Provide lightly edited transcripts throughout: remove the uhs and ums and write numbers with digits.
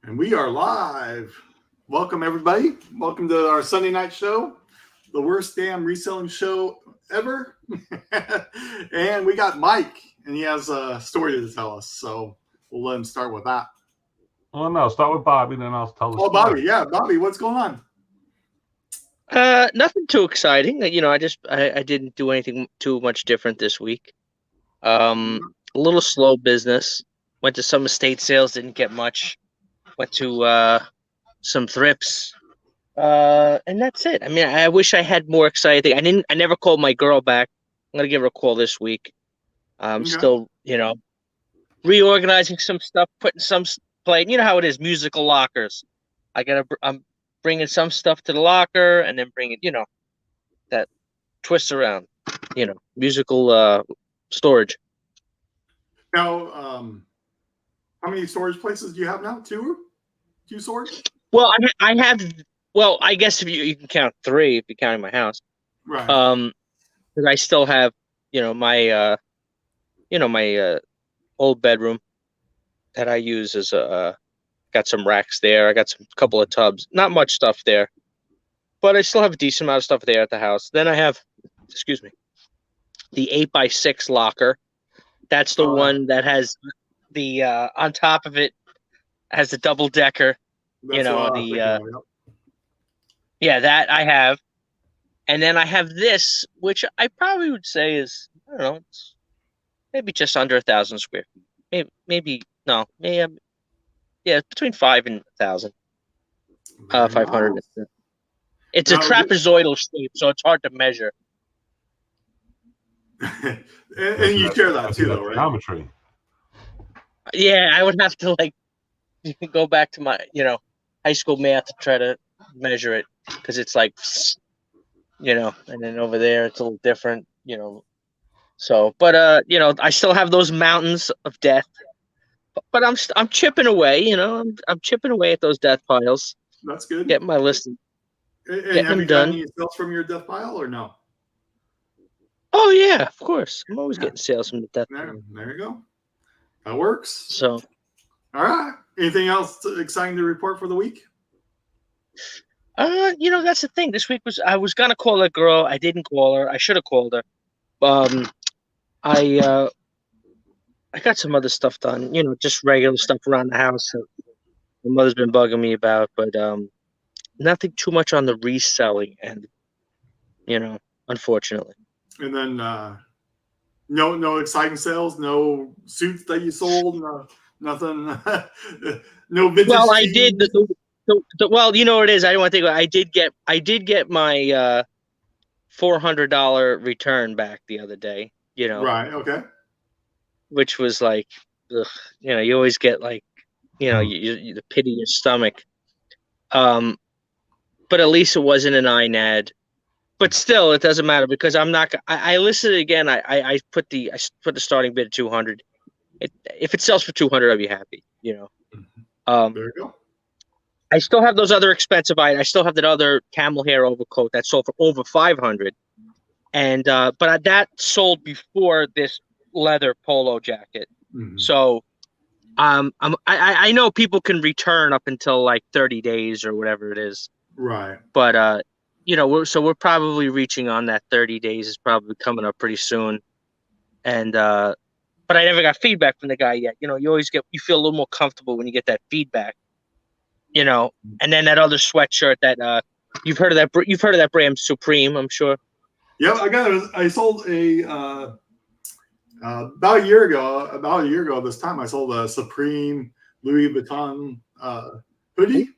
And we are live. Welcome, everybody. Welcome to our Sunday night show, the worst damn reselling show ever. And we got Mike, and he has a story to tell us. So we'll let him start with that. Well, no, start with Bobby, then I'll tell the story. Bobby. Yeah, Bobby, what's going on? Nothing too exciting. I didn't do anything too much different this week. A little slow business. Went to some estate sales, didn't get much. Went to some thrifts. And that's it. I mean, I wish I had more exciting. I never called my girl back. I'm gonna give her a call this week. I'm still, reorganizing some stuff, putting some playing. You know how it is, musical lockers. I'm bringing some stuff to the locker and then bringing, that twists around, musical storage. Now, how many storage places do you have now? Two storage? Well, I have. Well, I guess if you can count three if you're counting my house. Right. Because I still have, my old bedroom that I use as got some racks there. I got some couple of tubs. Not much stuff there, but I still have a decent amount of stuff there at the house. Then I have, the 8x6 locker. That's the one that has the on top of it has the double decker. That I have. And then I have this, which I probably would say is, I don't know, it's maybe just under 1,000 square feet. Maybe between 5 and 1,000. 500. Nice. It's a trapezoidal shape, so it's hard to measure. and you share that too, though, right? Geometry. Yeah, I would have to go back to my high school math to try to measure it, because it's and then over there it's a little different, So, but I still have those mountains of death, but I'm chipping away, I'm chipping away at those death piles. That's good. Getting my list. And have you done any sales from your death pile or no? Oh yeah, of course. I'm always getting sales from the death pile. There you go. That works. So, all right. Anything else exciting to report for the week? That's the thing. This week I was gonna call that girl. I didn't call her. I should have called her. I got some other stuff done. Just regular stuff around the house that my mother's been bugging me about, but nothing too much on the reselling end. Unfortunately. And then no exciting sales, no suits that you sold, nothing, no vintage. Well, I did. Well, you know what it is. I don't want to think. I did get my $400 return back the other day. Right. Okay. Which was like, ugh, you always get you the pit in your stomach. But at least it wasn't an INAD. But still, it doesn't matter because I'm not. I listed it again. I put the starting bid at 200. If it sells for 200, I'll be happy. There you go. I still have those other expensive items. I still have that other camel hair overcoat that sold for over 500, and but that sold before this leather polo jacket. Mm-hmm. So, I know people can return up until 30 days or whatever it is. Right. But we're probably reaching on that 30 days is probably coming up pretty soon, and but I never got feedback from the guy yet. You feel a little more comfortable when you get that feedback. And then that other sweatshirt that you've heard of that brand Supreme, I'm sure. Yeah, I sold about a year ago this time I sold a Supreme Louis Vuitton hoodie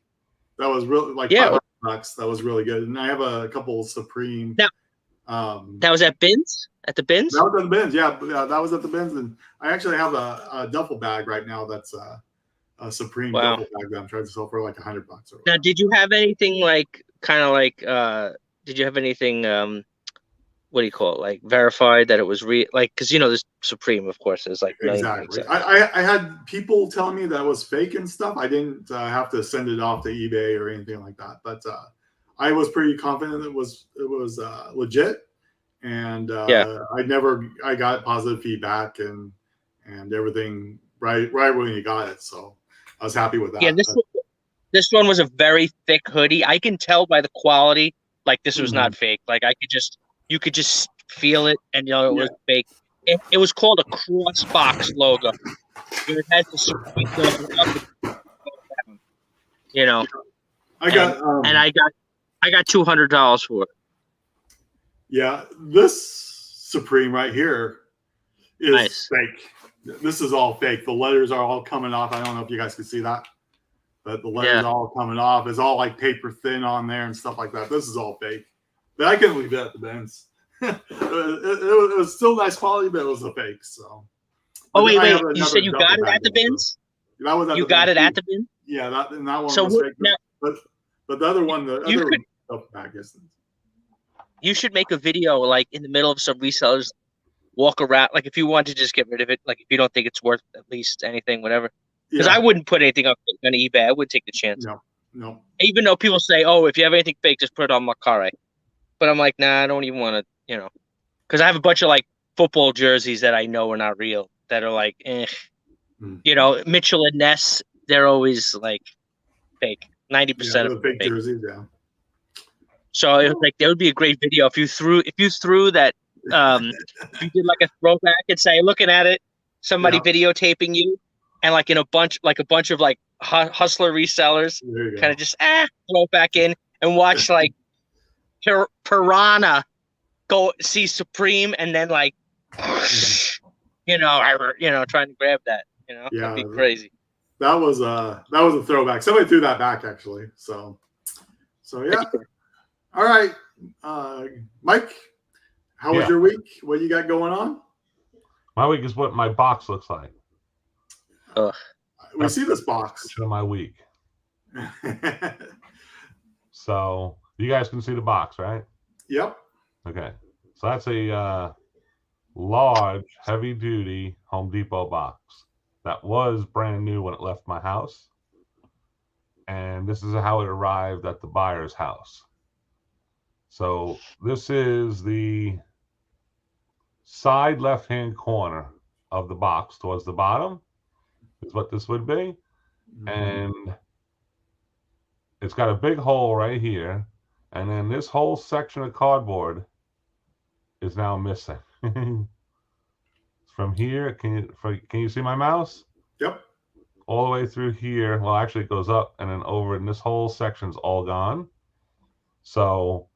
that was really $500. That was really good, and I have a couple Supreme. Now, that was at Bins. At the Bins. That was at the Bins. Yeah, that was at the Bins, and I actually have a duffel bag right now that's a Supreme duffel bag that I'm trying to sell for $100. Now, did you have anything did you have anything what do you call it, verified that it was because this Supreme, of course, is exactly. I had people telling me that was fake and stuff. I didn't have to send it off to eBay or anything like that, but I was pretty confident it was legit, and I got positive feedback and everything right when you got it, so I was happy with that. Yeah, This one was a very thick hoodie. I can tell by the quality, like this was not fake. Like you could just feel it, and you know it was fake. It was called a cross box logo. It had the Supreme logo up and down, you know. I got and I got $200 for it. Yeah, this Supreme right here is Nice. fake. This is all fake. The letters are all coming off. I don't know if you guys can see that, but the letters are all coming off. It's all like paper thin on there and stuff like that. This is all fake. But I couldn't leave it at the bins. it was still nice quality, but it was a fake. So. Oh wait! You said you got it at the bins? So that was at you got it at the bin? Yeah, that one so was fake. Now, but the other one, the other stuff back distance. You should make a video like in the middle of some resellers walk around, like if you want to just get rid of it, like if you don't think it's worth at least anything, whatever. Because I wouldn't put anything up on eBay. I would take the chance. No. Even though people say, "Oh, if you have anything fake, just put it on Macare," but I'm like, nah, I don't even want to, because I have a bunch of like football jerseys that I know are not real, that are like, Mitchell and Ness, they're always like fake. 90% of fake jerseys, yeah. So it was like there would be a great video if you threw that if you did like a throwback and say looking at it, somebody videotaping you, and like in a bunch of like hustler resellers kind of just throw it back in and watch like Piranha go see Supreme and then like trying to grab that, that'd be crazy. That was a throwback. Somebody threw that back actually. So yeah. All right, Mike, how was your week? What you got going on? My week is what my box looks like. We see this box. My week. So you guys can see the box, right? Yep. Okay. So that's a large, heavy-duty Home Depot box that was brand new when it left my house. And this is how it arrived at the buyer's house. So this is the side left-hand corner of the box towards the bottom is what this would be. And it's got a big hole right here. And then this whole section of cardboard is now missing. From here, can you see my mouse? Yep. All the way through here. Well, actually it goes up and then over, and this whole section's all gone. So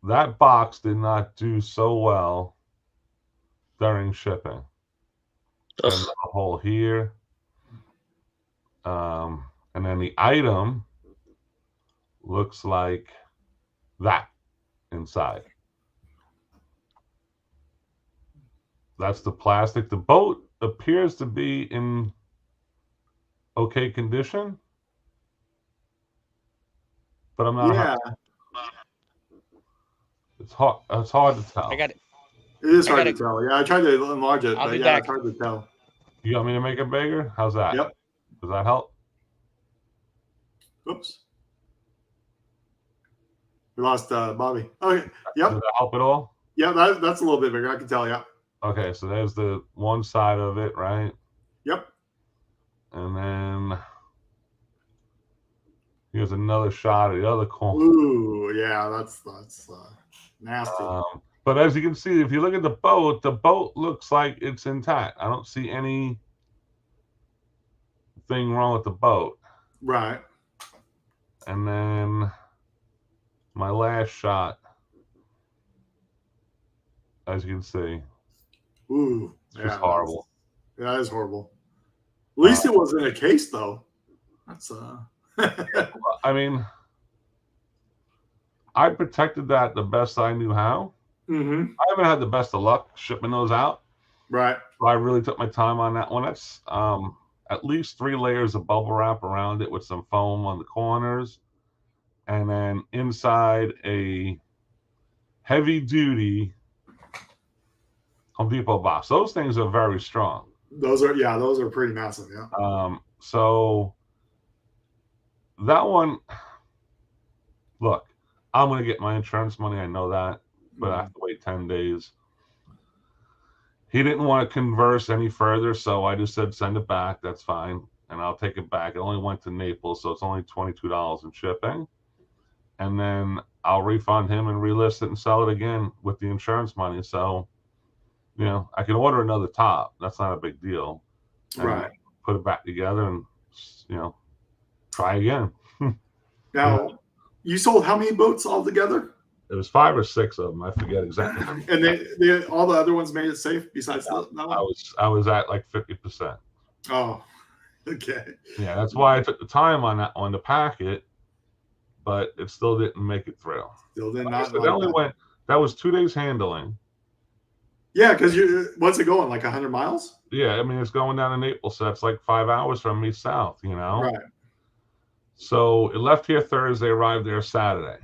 that box did not do so well during shipping. And a hole here. And then the item looks like that inside. That's the plastic. The boat appears to be in okay condition, but I'm not. It's hard to tell. I got it. It is hard to tell. Yeah, I tried to enlarge it, but it's hard to tell. You want me to make it bigger? How's that? Yep. Does that help? Oops. We lost Bobby. Okay. Yep. Does that help at all? Yeah, that's a little bit bigger. I can tell. Yeah. Okay, so there's the one side of it, right? Yep. And then here's another shot of the other corner. Ooh, yeah, that's nasty. But as you can see, if you look at the boat looks like it's intact. I don't see anything wrong with the boat. Right. And then my last shot, as you can see. Ooh, it's just horrible. That is horrible. At least it was in a case, though. That's I mean, I protected that the best I knew how. Mm-hmm. I haven't had the best of luck shipping those out. Right. So I really took my time on that one. That's at least 3 layers of bubble wrap around it with some foam on the corners. And then inside a heavy duty Home Depot box. Those things are very strong. Those are pretty massive. Yeah. So that one, look, I'm going to get my insurance money. I know that, but I have to wait 10 days. He didn't want to converse any further. So I just said, send it back. That's fine. and I'll take it back. It only went to Naples, so it's only $22 in shipping. And then I'll refund him and relist it and sell it again with the insurance money. So, you know, I can order another top. That's not a big deal. And Right. put it back together and, you know, try again. Now, you sold how many boats altogether? It was 5 or 6 of them. I forget exactly. And they all the other ones made it safe besides that one? I was at like 50%. Oh, okay. Yeah, that's why I took the time on that one to pack it, but it still didn't make it through. Still did Like not. I said, that was 2 days handling. Yeah, because what's it going, like 100 miles? Yeah, I mean, it's going down to Naples, so that's like 5 hours from me south, you know? Right. So it left here Thursday, arrived there Saturday.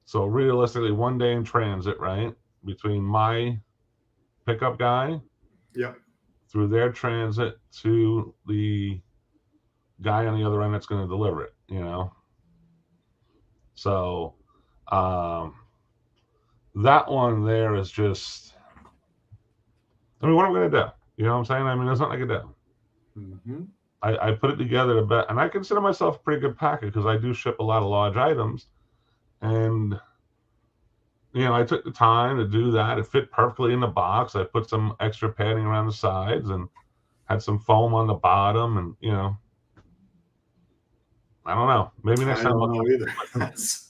So realistically, 1 day in transit, right? Between my pickup guy, Yep, through their transit to the guy on the other end that's going to deliver it, you know? So that one there is just, I mean, what am I going to do? You know what I'm saying? I mean, there's nothing I can do. mm-hmm. I put it together to bet, and I consider myself a pretty good packer because I do ship a lot of large items. And, you know, I took the time to do that. It fit perfectly in the box. I put some extra padding around the sides and had some foam on the bottom. And, you know, I don't know. Maybe next I time don't know either.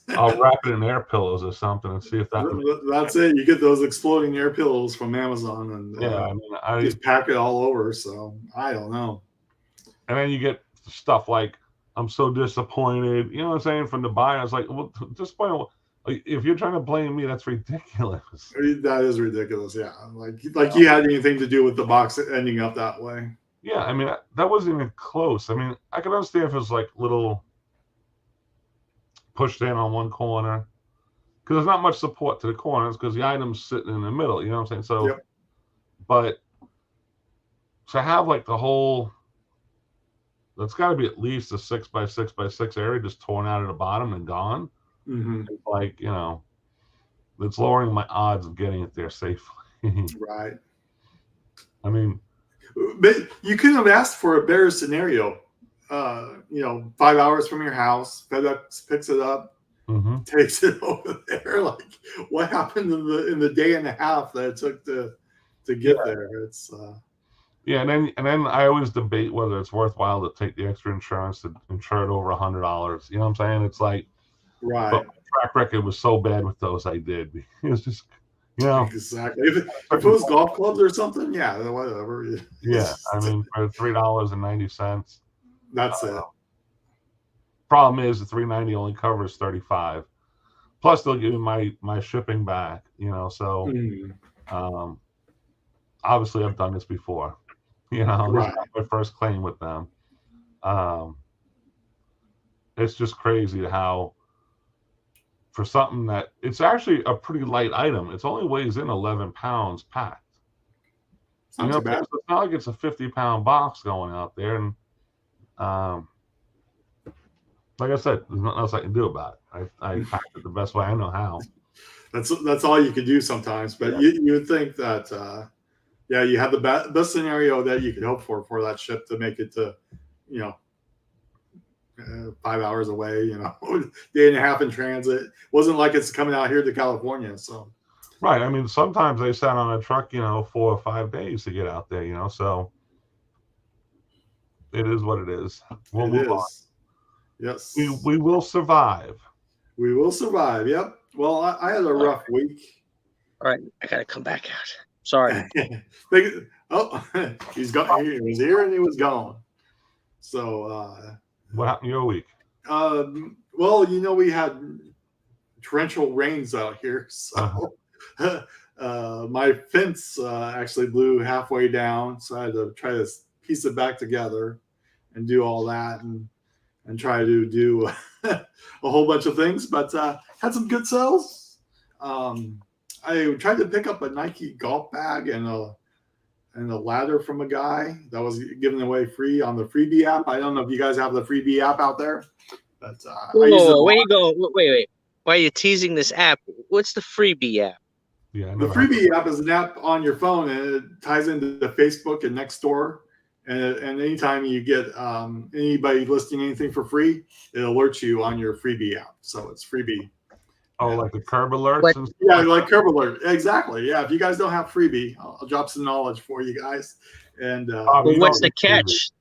I'll wrap it in air pillows or something and see if that. That's it. You get those exploding air pillows from Amazon, and Yeah, I mean, just pack it all over. So I don't know. And then you get stuff like, I'm so disappointed. You know what I'm saying? From the buyer, I was like, well, disappointed. If you're trying to blame me, that's ridiculous. That is ridiculous. Yeah, like you had anything to do with the box ending up that way. Yeah, I mean, that wasn't even close. I mean, I could understand if it was like little pushed in on one corner, because there's not much support to the corners because the item's sitting in the middle. You know what I'm saying? So, Yep. But to have like the whole, that's got to be at least a 6x6x6 area just torn out of the bottom and gone. Mm-hmm. Like, you know, it's lowering my odds of getting it there safely. Right. I mean, but you couldn't have asked for a better scenario. 5 hours from your house, FedEx picks it up, takes it over there. Like, what happened in the day and a half that it took to get there? It's yeah, and then I always debate whether it's worthwhile to take the extra insurance to insure it over $100. You know what I'm saying? It's like, right. But my track record was so bad with those. I did. It was just, you know, exactly. If it was golf clubs or something, yeah, whatever. Yeah, I mean, for $3.90, that's it. Problem is, the $3.90 only covers $35. Plus, they'll give me my shipping back. You know, so obviously, I've done this before. You know, this is not my first claim with them. It's just crazy how, for something that it's actually a pretty light item, it only weighs in 11 pounds packed. It's not too bad. So it's not like it's a 50-pound box going out there. And like I said, there's nothing else I can do about it. I packed it the best way I know how. That's all you can do sometimes. But you would think that you had the best scenario that you could hope for that ship to make it to, 5 hours away, day and a half in transit. Wasn't like it's coming out here to California. So, right. I mean, sometimes they sat on a truck, 4 or 5 days to get out there, so it is what it is. We'll move on. Yes. We will survive. We will survive. Yep. Well, I had a rough week. All right. I got to come back out. Sorry. He's gone. He was here and he was gone. So, what happened to your week? Well, we had torrential rains out here, so my fence actually blew halfway down, so I had to try to piece it back together and do all that and try to do a whole bunch of things, but had some good sales. I tried to pick up a Nike golf bag and a ladder from a guy that was giving away free on the Freebie app. I don't know if you guys have the Freebie app out there, but whoa, where you go? Wait. Why are you teasing this app? What's the Freebie app? Yeah, the Freebie app is an app on your phone, and it ties into the Facebook and Nextdoor, And anytime you get anybody listing anything for free, it alerts you on your freebie app. So it's freebie. Oh, Yeah. like the curb alerts What- and stuff. Yeah, like Curb Alert. Exactly. Yeah. If you guys don't have freebie, I'll drop some knowledge for you guys. And Well, Well, you what's don't the get freebie. catch?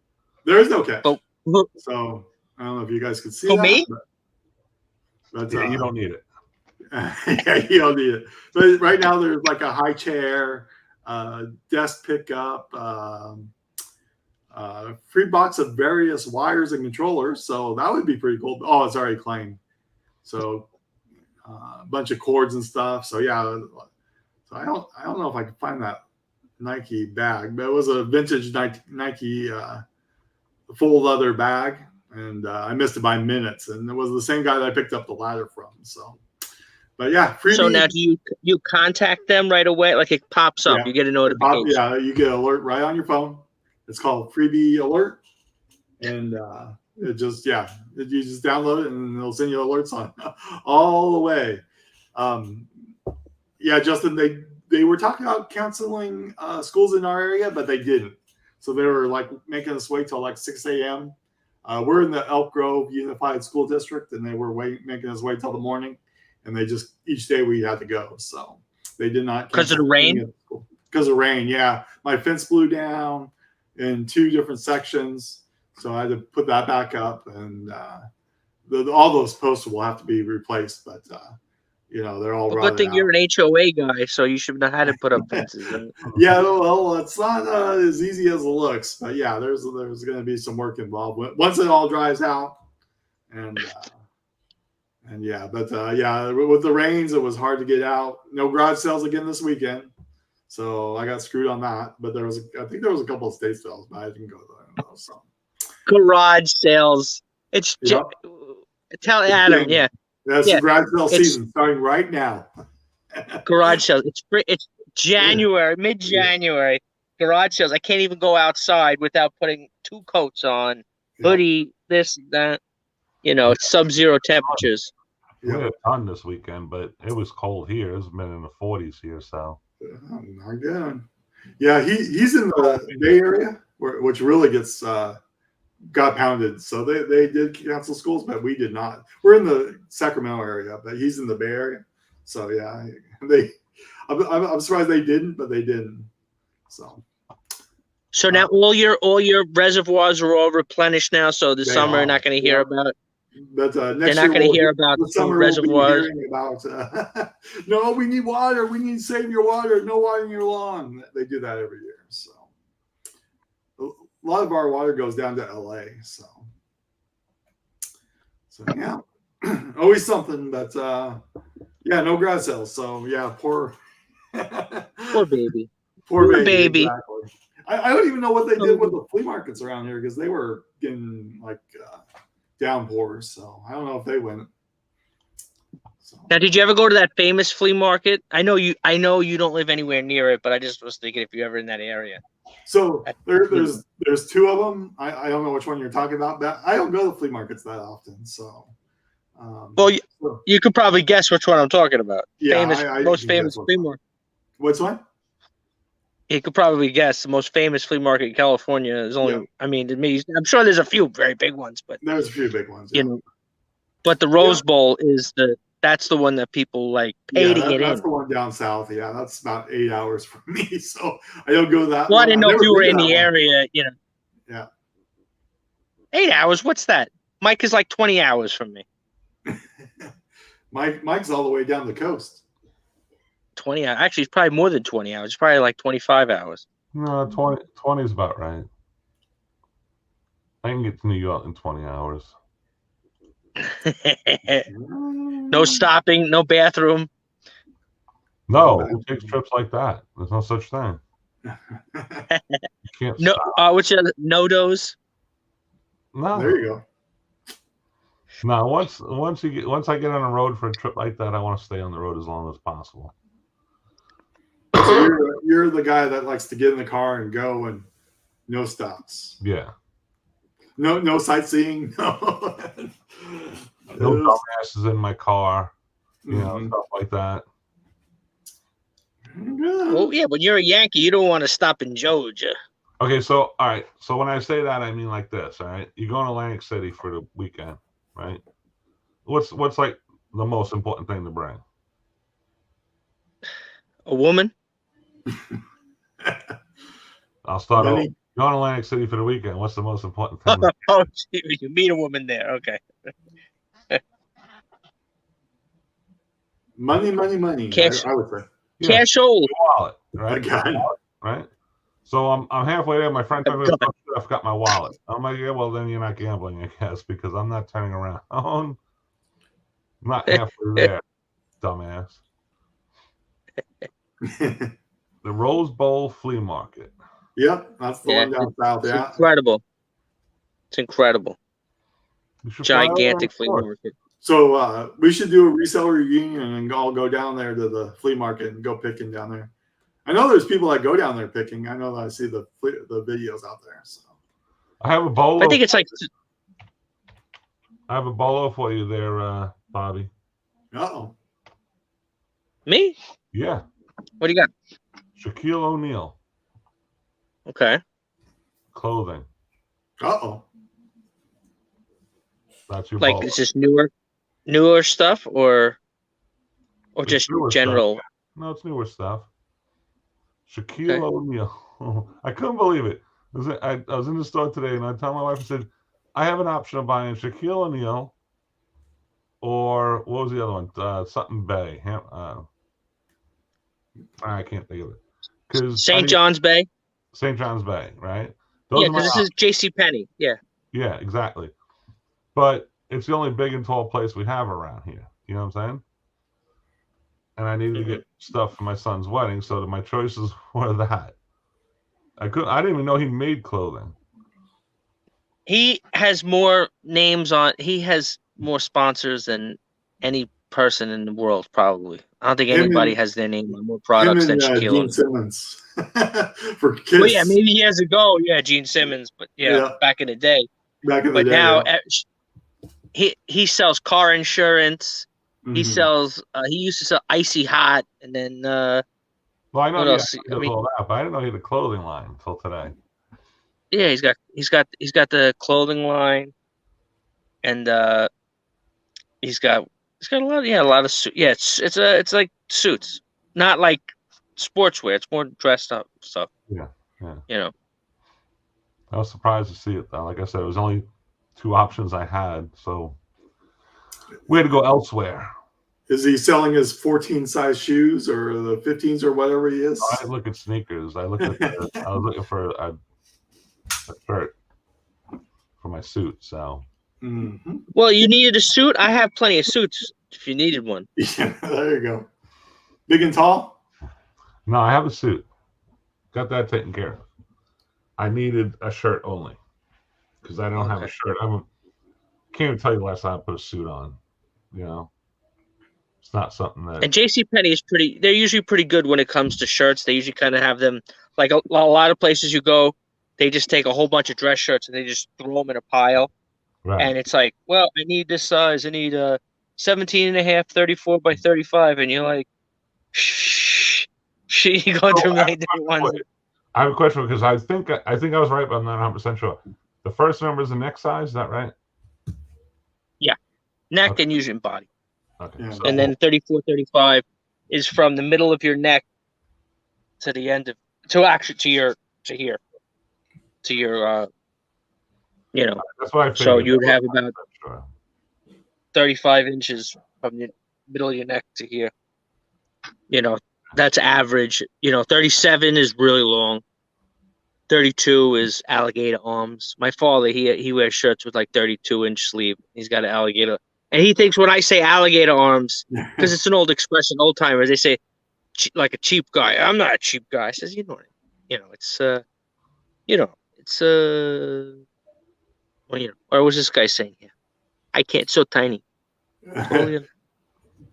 there is no catch. But who, So I don't know if you guys could see who that. me? But Yeah, you don't need it. yeah, you don't need it. But right now there's like a high chair, desk pickup, free box of various wires and controllers. So that would be pretty cool. Oh, it's already claimed. So a bunch of cords and stuff. So yeah. So I don't know if I can find that Nike bag, but it was a vintage Nike full leather bag, and I missed it by minutes. And it was the same guy that I picked up the ladder from. So, but yeah, freebie. So now, do you contact them right away? Like it pops up, Yeah. you get a notification. Yeah, you get an alert right on your phone. It's called Freebie Alert, and it just you just download it and it'll send you alerts on all the way. Yeah, Justin, they were talking about canceling schools in our area, but they didn't. So they were like making us wait till like 6 a.m. We're in the Elk Grove Unified School District, and they were making us wait till the morning. And they just each day we had to go. So they did not Because of the rain. Because of rain, yeah. My fence blew down in 2 different sections, so I had to put that back up, and all those posts will have to be replaced. But they're all. Well, good thing you're an HOA guy, so you should know how to put up fences. Yeah, well, it's not as easy as it looks, but yeah, there's going to be some work involved once it all dries out, and yeah, but yeah, with the rains, it was hard to get out. No garage sales again this weekend, so I got screwed on that. But I think there was a couple of state sales, but I didn't go there. So Garage sales. It's Yep. tell Adam, yeah. That's Yeah, the garage sale it's- season starting right now. Garage sales. It's January, mid-January. Garage sales. I can't even go outside without putting 2 coats on, hoodie, this, that. It's sub-zero temperatures. We Yeah. had a ton this weekend, but it was cold here. It's been in the 40s here, so. Not good. Yeah, he's in the Bay Area, which really got pounded. So they did cancel schools, but we did not. We're in the Sacramento area, but he's in the Bay Area. So yeah, I'm surprised they didn't, but they didn't. So now all your reservoirs are all replenished now. So this summer, you're not going to hear about. But They're next not year going to hear about the summer reservoirs. we'll be hearing about no, we need water. We need to save your water. No water in your lawn. They do that every year. So a lot of our water goes down to LA. So yeah, always something. But yeah, no garage sales. So yeah, poor baby. poor baby. Exactly. I don't even know what they did with the flea markets around here because they were getting like downpours. So I don't know if they went. So. Now, did you ever go to that famous flea market? I know you don't live anywhere near it, but I just was thinking if you're ever in that area. So there's 2 of them. I don't know which one you're talking about, but I don't go to flea markets that often. So, well, you could probably guess which one I'm talking about. Yeah, Most famous flea market. Which one? You could probably guess the most famous flea market in California is only. Yeah. I mean, I'm sure there's a few very big ones, but there's a few big ones. Yeah. But the Rose Bowl is that's the one that people like pay to get in. That's the one down south. Yeah, that's about 8 hours from me, so I don't go that. Well, I didn't know if you were in the area. Yeah. 8 hours. What's that? Mike is like 20 hours from me. Mike's all the way down the coast. 20 hours. Actually, it's probably more than 20 hours. It's probably like 25 hours. No, 20 is about right. I can get to New York in 20 hours. No stopping, no bathroom. No, who takes trips like that? There's no such thing. You can't stop. Which are no-dos? No. There you go. No, once I get on a road for a trip like that, I want to stay on the road as long as possible. So you're the guy that likes to get in the car and go and no stops. Yeah. No sightseeing. No dumbasses in my car. Stuff like that. Well, yeah, when you're a Yankee, you don't want to stop in Georgia. Okay, so all right. So when I say that, I mean like this. All right, you go in Atlantic City for the weekend, right? What's like the most important thing to bring? A woman? I'll start over. Money, Go in Atlantic City for the weekend. What's the most important Oh, thing? you meet a woman there. Okay. money. Cash, I would say. Yeah, cash old. wallet, right? Again. Right. So I'm halfway there. My friend told me, Gun. "Oh, shit, I forgot my wallet." I'm like, "Yeah, well then you're not gambling, I guess, because I'm not turning around. I'm not halfway there, dumbass." The Rose Bowl Flea Market. Yep, that's the Yeah, one down south. it's Yeah. incredible. It's incredible. You should fly over Gigantic and flea support. market. So we should do a reseller reunion and all go down there to the flea market and go picking down there. I know there's people that go down there picking. I know that I see the videos out there. So I have a bolo. I think it's like I have a bolo for you there, Bobby. oh, me. Yeah, What do you got? Shaquille O'Neal Okay. clothing. oh, That's your Like, bolo. is this newer stuff or It's just newer general? stuff. No, it's newer stuff. Shaquille Okay. O'Neal. I couldn't believe it. I was in the store today, and I told my wife, I said, I have an option of buying Shaquille O'Neal or what was the other one? Something Bay. I can't think of it. Because St. John's Bay. St. John's Bay, right? Those Yeah, are my because this is J.C. Penney. Yeah. Yeah, exactly. But it's the only big and tall place we have around here. You know what I'm saying? And I needed to get stuff for my son's wedding, so my choices were that. I didn't even know he made clothing. He has more names on. He has more sponsors than any person in the world, probably. I don't think anybody has their name on more products than Shaquille Gene O'Neal. Simmons for kids. Well, yeah, maybe years ago, yeah, Gene Simmons, but yeah, back in the day. Back in the But day, now yeah. he sells car insurance. He Mhm. sells. He used to sell Icy Hot, and then Well, I know what he else? does all that, but I didn't know he had a clothing line until today. Yeah, he's got the clothing line, and he's got a lot of suits. Yeah, it's like suits, not like sportswear. It's more dressed up stuff. Yeah. You know. I was surprised to see it though. Like I said, it was only 2 options I had, so we had to go elsewhere. Is he selling his 14 size shoes or the 15s or whatever he is? I look at sneakers. I was looking for a shirt for my suit. So Mm-hmm. Well, you needed a suit. I have plenty of suits if you needed one. Yeah, there you go. Big and tall? no, I have a suit. Got that taken care of. I needed a shirt only because I don't have a shirt. Can't even tell you the last time I put a suit on. You know, it's not something that. And JCPenney is pretty. They're usually pretty good when it comes to shirts. They usually kind of have them like a lot of places you go. They just take a whole bunch of dress shirts and they just throw them in a pile. Right. And it's like, well, I need this size. I need 17 and a half, 34 by 35. And you're like, shh. You go through many different ones. I have a question because I think I was right, but I'm not 100% sure. The first number is the neck size. Is that right? Yeah. Neck Okay. and usually body. Okay. Yeah. So, And then 34, 35 is from the middle of your neck to the end of, to here. You know, that's what I figured. so you would have about Sure. 35 inches from the middle of your neck to here. You know, that's average. 37 is really long. 32 is alligator arms. My father, he wears shirts with like 32-inch sleeve. He's got an alligator. And he thinks when I say alligator arms, because it's an old expression, old timers, they say like a cheap guy. I'm not a cheap guy. I says, or was this guy saying here? I can't, so tiny. Totally.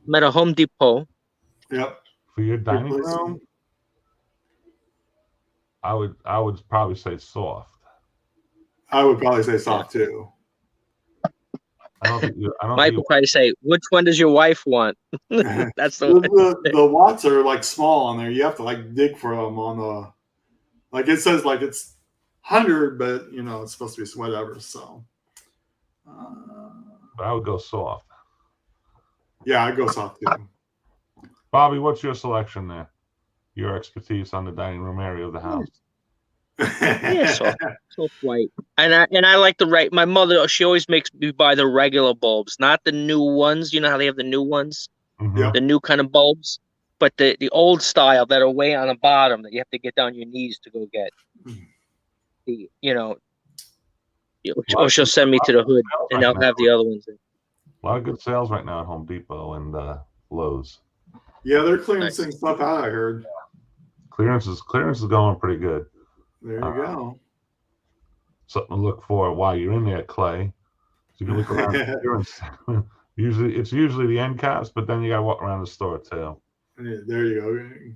I'm at a Home Depot. Yep. For your dining room, I would probably say soft. I would probably say soft too. Mike would probably say, which one does your wife want? That's the one. The watts are like small on there. You have to like dig for them on the, like it says like it's 100, but it's supposed to be whatever. So, But I would go soft. yeah, I'd go soft too. Bobby, what's your selection there? Your expertise on the dining room area of the house. Yeah, soft white. And I like the right. My mother, she always makes me buy the regular bulbs, not the new ones. You know how they have the new ones, Yeah. the new kind of bulbs, but the old style that are way on the bottom that you have to get down your knees to go get. Or she'll send me to the hood, and they'll have the other ones. A lot of good sales right now at Home Depot and Lowe's. Yeah, they're clearancing stuff out, I heard. Clearance is going pretty good. There you go. Something to look for while you're in there, Clay. So you can look around the clearance. It's usually the end caps, but then you gotta walk around the store too. Yeah, there you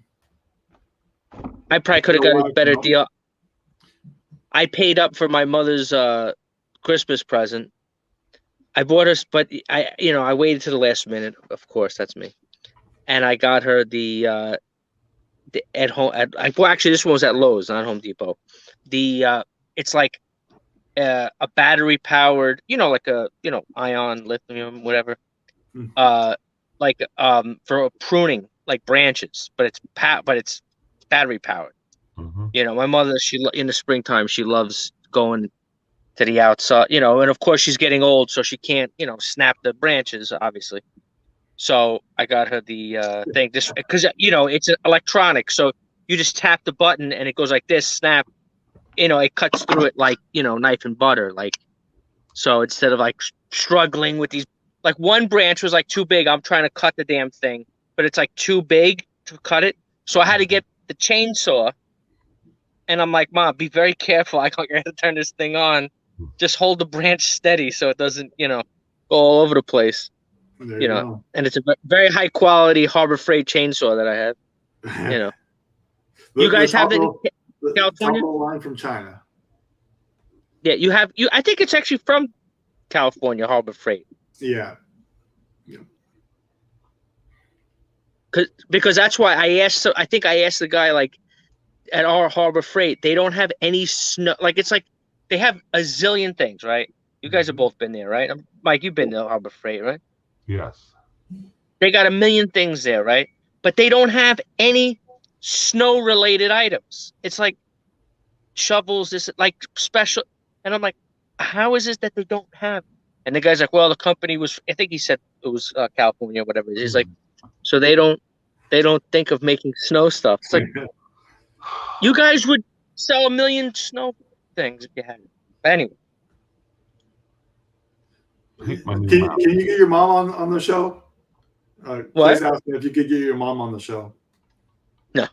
go. I probably could have got a better deal. I paid up for my mother's Christmas present. I bought her, but I waited to the last minute. Of course, that's me. And I got her the at home. Well, actually, this one was at Lowe's, not Home Depot. It's like a battery powered, like a ion lithium, whatever. For pruning, like branches, but it's battery powered. Mm-hmm. My mother, in the springtime, she loves going to the outside, and of course she's getting old, so she can't, snap the branches, obviously. So I got her the thing, just because it's electronic, so you just tap the button and it goes like this, snap. It cuts through it like knife and butter, like. So instead of like struggling with these, like one branch was like too big, I'm trying to cut the damn thing, but it's like too big to cut it, so I had to get the chainsaw. And I'm like, Mom, be very careful. I can't get to turn this thing on. Just hold the branch steady so it doesn't, go all over the place. There you go. And it's a very high quality Harbor Freight chainsaw that I have. You guys have that in California? The line from China. Yeah, you have. I think it's actually from California, Harbor Freight. Yeah. Because that's why I asked. So I think I asked the guy like, at our Harbor Freight, they don't have any snow. Like it's like they have a zillion things, right? You guys have both been there, right? Mike, you've been to Harbor Freight, right? Yes. They got a million things there, right? But they don't have any snow-related items. It's like shovels, this like special. And I'm like, how is it that they don't have? And the guy's like, well, the company was. I think he said it was California, or whatever. He's like, so they don't think of making snow stuff. It's like. You guys would sell a million snow things if you had it. But anyway. Can you get your mom on the show? What? Please ask me if you could get your mom on the show. No.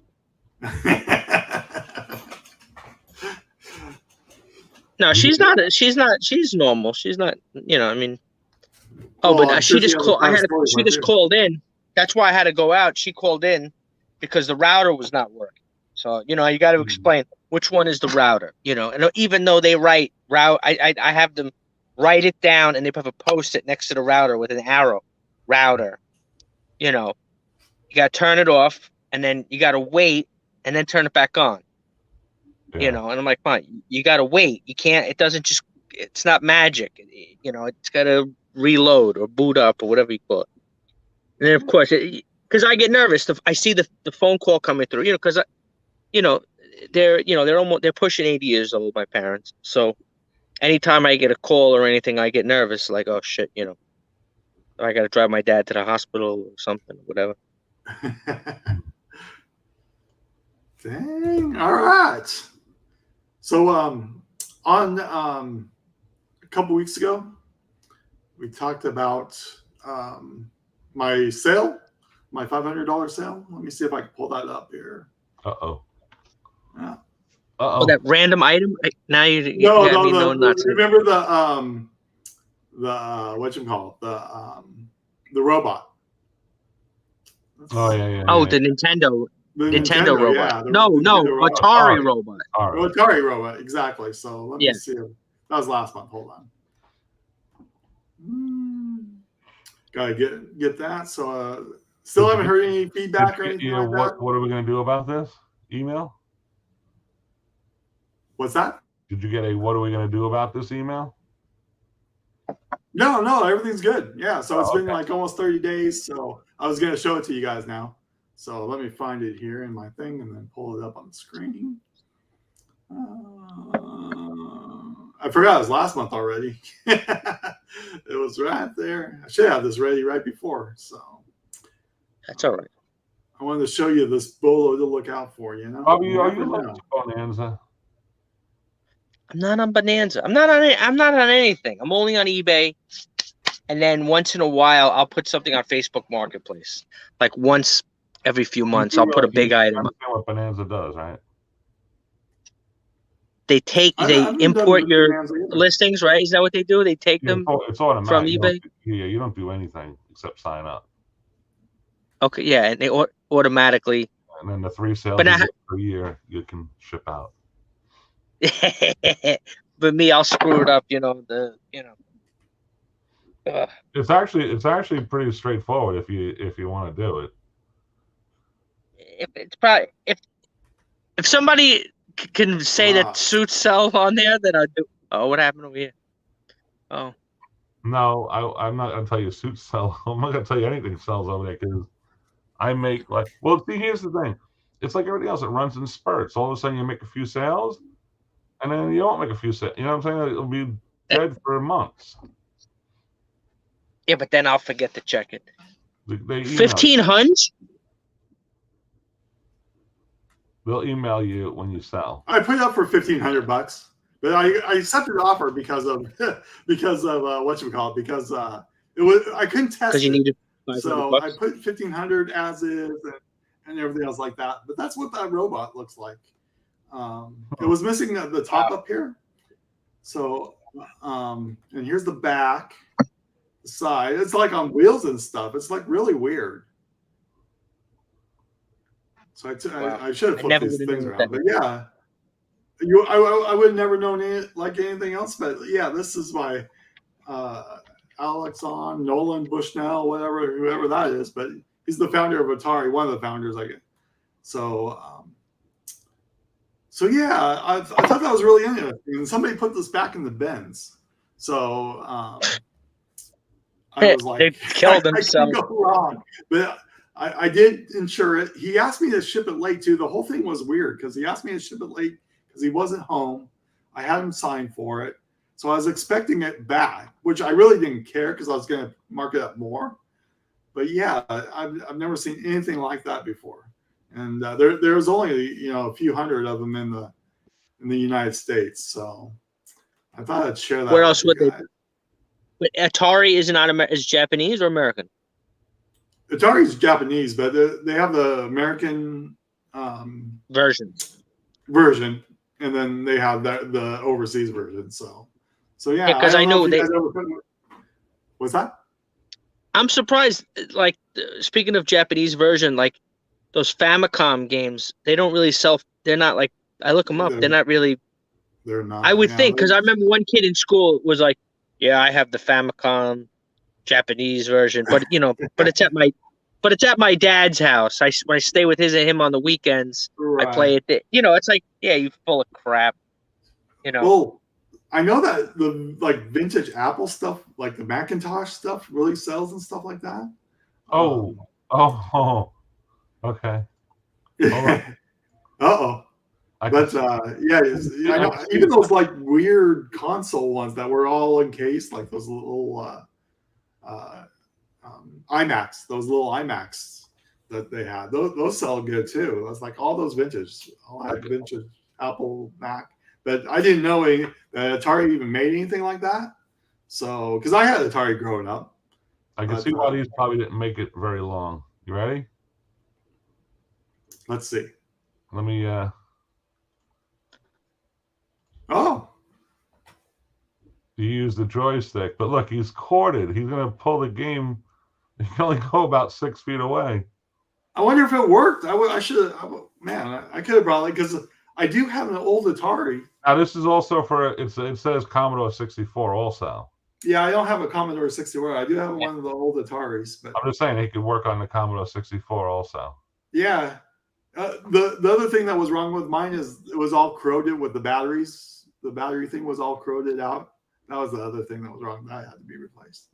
No, she's not. She's normal. She's not. I mean. Oh, well, but she just called. She just called in. That's why I had to go out. She called in because the router was not working. So, you got to explain which one is the router, and even though they write route, I have them write it down and they put a post-it next to the router with an arrow, router, you got to turn it off and then you got to wait and then turn it back on, and I'm like, fine, you got to wait. You can't, it's not magic. It's got to reload or boot up or whatever you call it. And then of course, because I get nervous. I see the phone call coming through, because they're pushing 80 years old, my parents. So anytime I get a call or anything, I get nervous. Like, oh shit, I got to drive my dad to the hospital or something, whatever. Dang. All right. So, on a couple weeks ago, we talked about my sale, my $500 sale. Let me see if I can pull that up here. Uh-oh. Yeah. Uh-oh. Oh, that random item? Now you no, nuts. Remember the whatchamacallit, the robot. Oh yeah. Oh, the Nintendo robot. Yeah, no, Atari robot. Atari robot, exactly. So let me see. That was last month. Hold on. Gotta get that. So still haven't heard any feedback or anything like that. What are we gonna do about this? Email? What's that? Did you get a "What are we going to do about this" email? No, everything's good. Yeah, so it's been okay. like almost 30 days. So I was going to show it to you guys now. So let me find it here in my thing and then pull it up on the screen. I forgot it was last month already. It was right there. I should have this ready right before. So That's all right. I wanted to show you this bolo to look out for. You know, Bobby, you are never you know. linked to Bonanza? I'm not on Bonanza. I'm not on anything. I'm only on eBay. And then once in a while, I'll put something on Facebook Marketplace. Like once every few months, I'll put a big item. Understand what Bonanza does, right? They I've never import done your Bonanza either. listings, right? Is that what they do? They take them It's automatic. from You eBay? you don't do anything except sign up. Okay, yeah, and they automatically. And then the 3 sales But you now, get per year, you can ship out. but me, I'll screw it up. It's actually pretty straightforward if you want to do it. If somebody can say that suits sell on there, then I'll do. Oh, what happened over here? Oh, No, I'm not gonna tell you suits sell. I'm not gonna tell you anything sells over there because I make see, here's the thing. It's like everything else. It runs in spurts. All of a sudden you make a few sales, and then you don't make a few sales. You know what I'm saying? It'll be dead for months. yeah, but then I'll forget to check it. They 1,500. They'll email you when you sell. I put it up for $1,500, but I accepted the offer because of whatchamacallit, because it was I couldn't test Because you it. needed. So I put 1,500 as is and everything else like that. But that's what that robot looks like. It was missing the top up here. So and here's the back, the side. It's like on wheels and stuff. It's like really weird. So I should have flipped these things around. But yeah, I would never known it like anything else. But yeah, this is my Alex on Nolan Bushnell, whoever that is. But he's the founder of Atari, one of the founders, I guess. So yeah, I thought that was really interesting. And somebody put this back in the bins. So I was like, they killed themselves. I can't go wrong. But I did insure it. He asked me to ship it late too. The whole thing was weird because he asked me to ship it late because he wasn't home. I had him sign for it. So I was expecting it back, which I really didn't care because I was going to mark it up more. But yeah, I've never seen anything like that before. And there's only a few hundred of them in the United States. So I thought I'd share that. Where else would they? But Atari is Japanese or American? Atari's Japanese, but they have the American version, and then they have the overseas version. So yeah, because I know they. What's that? I'm surprised. Like speaking of Japanese version, like those Famicom games, they don't really sell. They're not like I look them up. They're not really. They're not. I would think because I remember one kid in school was like, "Yeah, I have the Famicom Japanese version," but but it's at my dad's house. When I stay with him on the weekends, right. I play it. It's like, yeah, you full of crap. Well, I know that the vintage Apple stuff, like the Macintosh stuff, really sells and stuff like that. Okay. Uh-oh. But yeah, I know, even those like weird console ones that were all encased, like those little iMacs, those little iMacs that they had, those sell good too. That's like all those vintage, vintage Apple Mac. But I didn't know that Atari even made anything like that. So, because I had Atari growing up. I can see why these probably didn't make it very long. You ready? Let's see. Let me. Oh. You use the joystick, but look, he's corded. He's gonna pull the game. He can only go about 6 feet away. I wonder if it worked. I should have. Man, I could have probably, because I do have an old Atari. Now this is also for it says Commodore 64 also. Yeah, I don't have a Commodore 64. I do have one of the old Ataris, but I'm just saying he could work on the Commodore 64 also. Yeah, the other thing that was wrong with mine is it was all corroded with the batteries the battery thing was all corroded out. That was the other thing that was wrong. That had to be replaced.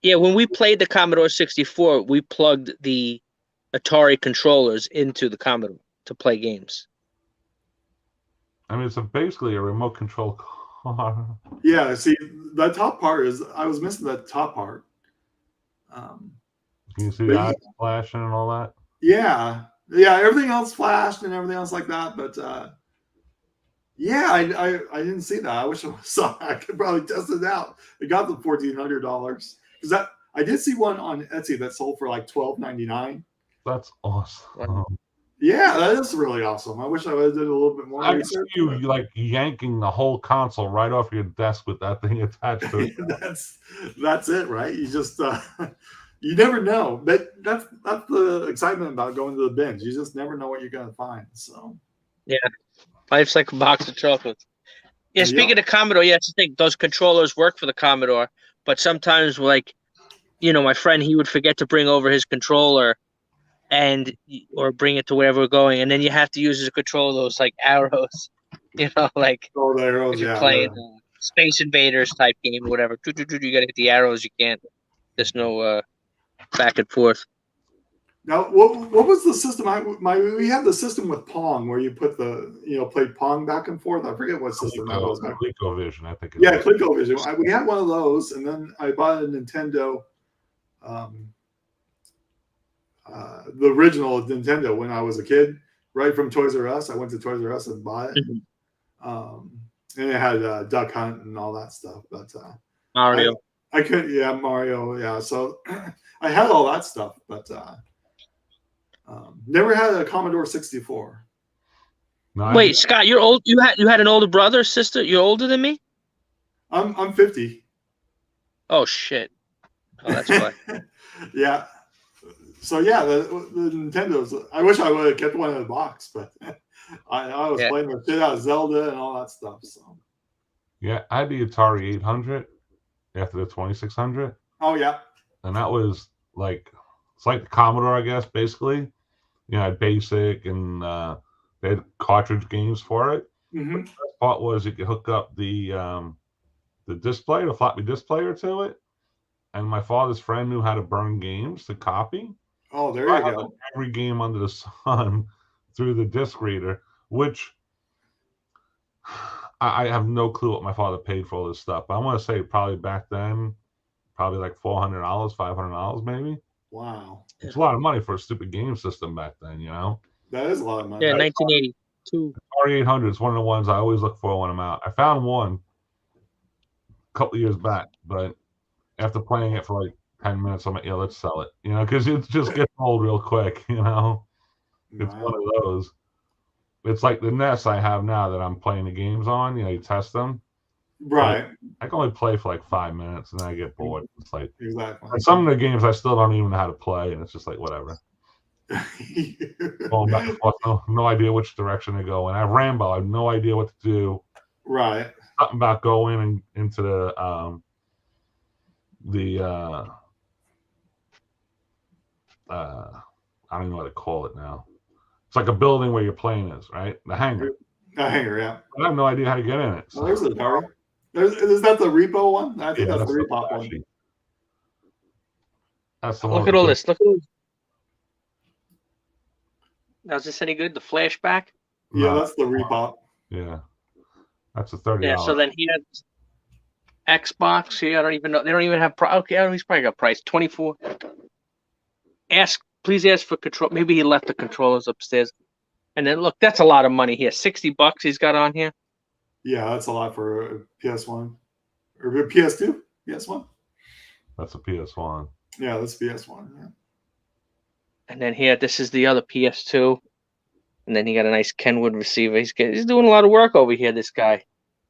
Yeah, when we played the Commodore 64, we plugged the Atari controllers into the Commodore to play games. I mean, it's basically a remote control car. Yeah, see, that top part is, I was missing that top part. Can you see But the eyes flashing and all that? yeah, everything else flashed and everything else like that, but yeah, I didn't see that. I wish I saw. I could probably test it out. It got the $1,400 because that I did see one on Etsy that sold for like $12.99. That's awesome. Yeah, that is really awesome. I wish I would have did a little bit more I can research. see you like yanking the whole console right off your desk with that thing attached to it. That's it, right? You just you never know. But that's the excitement about going to the bins. You just never know what you're gonna find. So yeah, life's like a box of chocolates. Yeah, speaking of Commodore, yeah, I think those controllers work for the Commodore, but sometimes like, my friend, he would forget to bring over his controller or bring it to wherever we're going, and then you have to use to control those like arrows, like the arrows, if you're yeah, playing Space Invaders type game or whatever. You gotta hit the arrows. You can't. There's no back and forth. Now, what was the system? We had the system with Pong where you put played Pong back and forth. I forget what system that was. ColecoVision, I think. Yeah, ColecoVision. We had one of those, and then I bought a Nintendo. The original Nintendo when I was a kid, right from Toys R Us. I went to Toys R Us and bought it. And it had Duck Hunt and all that stuff. But Mario. I couldn't. Yeah, Mario. Yeah, so I had all that stuff, but never had a Commodore 64. No, wait, Scott, you're old. You had an older brother, sister. You're older than me. I'm 50. Oh shit! Oh, that's why. Yeah. So yeah, the Nintendos. I wish I would have kept one in the box, but I was playing the shit out of Zelda and all that stuff. So yeah, I had the Atari 800 after the 2600. Oh yeah, and that was like it's like the Commodore, I guess. Basically, basic and they had cartridge games for it. Mm-hmm. But the best part was you could hook up the display, the floppy disk player to it. And my father's friend knew how to burn games to copy. Oh, there you go. Every game under the sun through the disc reader, which I have no clue what my father paid for all this stuff. But I want to say probably back then, probably like $400, $500 maybe. Wow. It's a lot of money for a stupid game system back then, That is a lot of money. Yeah, 1982. Atari 800 is one of the ones I always look for when I'm out. I found one a couple of years back, but after playing it for like 10 minutes, I'm like, yeah, let's sell it. Because it just gets old real quick, It's Wow. one of those. It's like the NES I have now that I'm playing the games on, you test them. Right. I can only play for like 5 minutes and then I get bored. It's like exactly. Some of the games I still don't even know how to play, and it's just like whatever. Going back and forth, no idea which direction to go. And I have Rambo, I have no idea what to do. Right. Something about going into the I don't know what to call it now. It's like a building where your plane is, right? The hangar. A hangar, yeah. I have no idea how to get in it. So. There's the Atari. Is that the repo one? I think that's the repo one. That's the one. Look at all this. Look at all this. Now, is this any good? The flashback? Yeah, that's the repop. Yeah. That's a $30. Yeah, so then he has Xbox. I don't even know. They don't even have okay, he's probably got price. 24. Please ask for control. Maybe he left the controllers upstairs. And then look, that's a lot of money here. $60 he's got on here. Yeah, that's a lot for a PS1. Or a PS2? PS1? That's a PS1. Yeah, that's PS1. Yeah. And then here, this is the other PS2. And then he got a nice Kenwood receiver. He's doing a lot of work over here, this guy.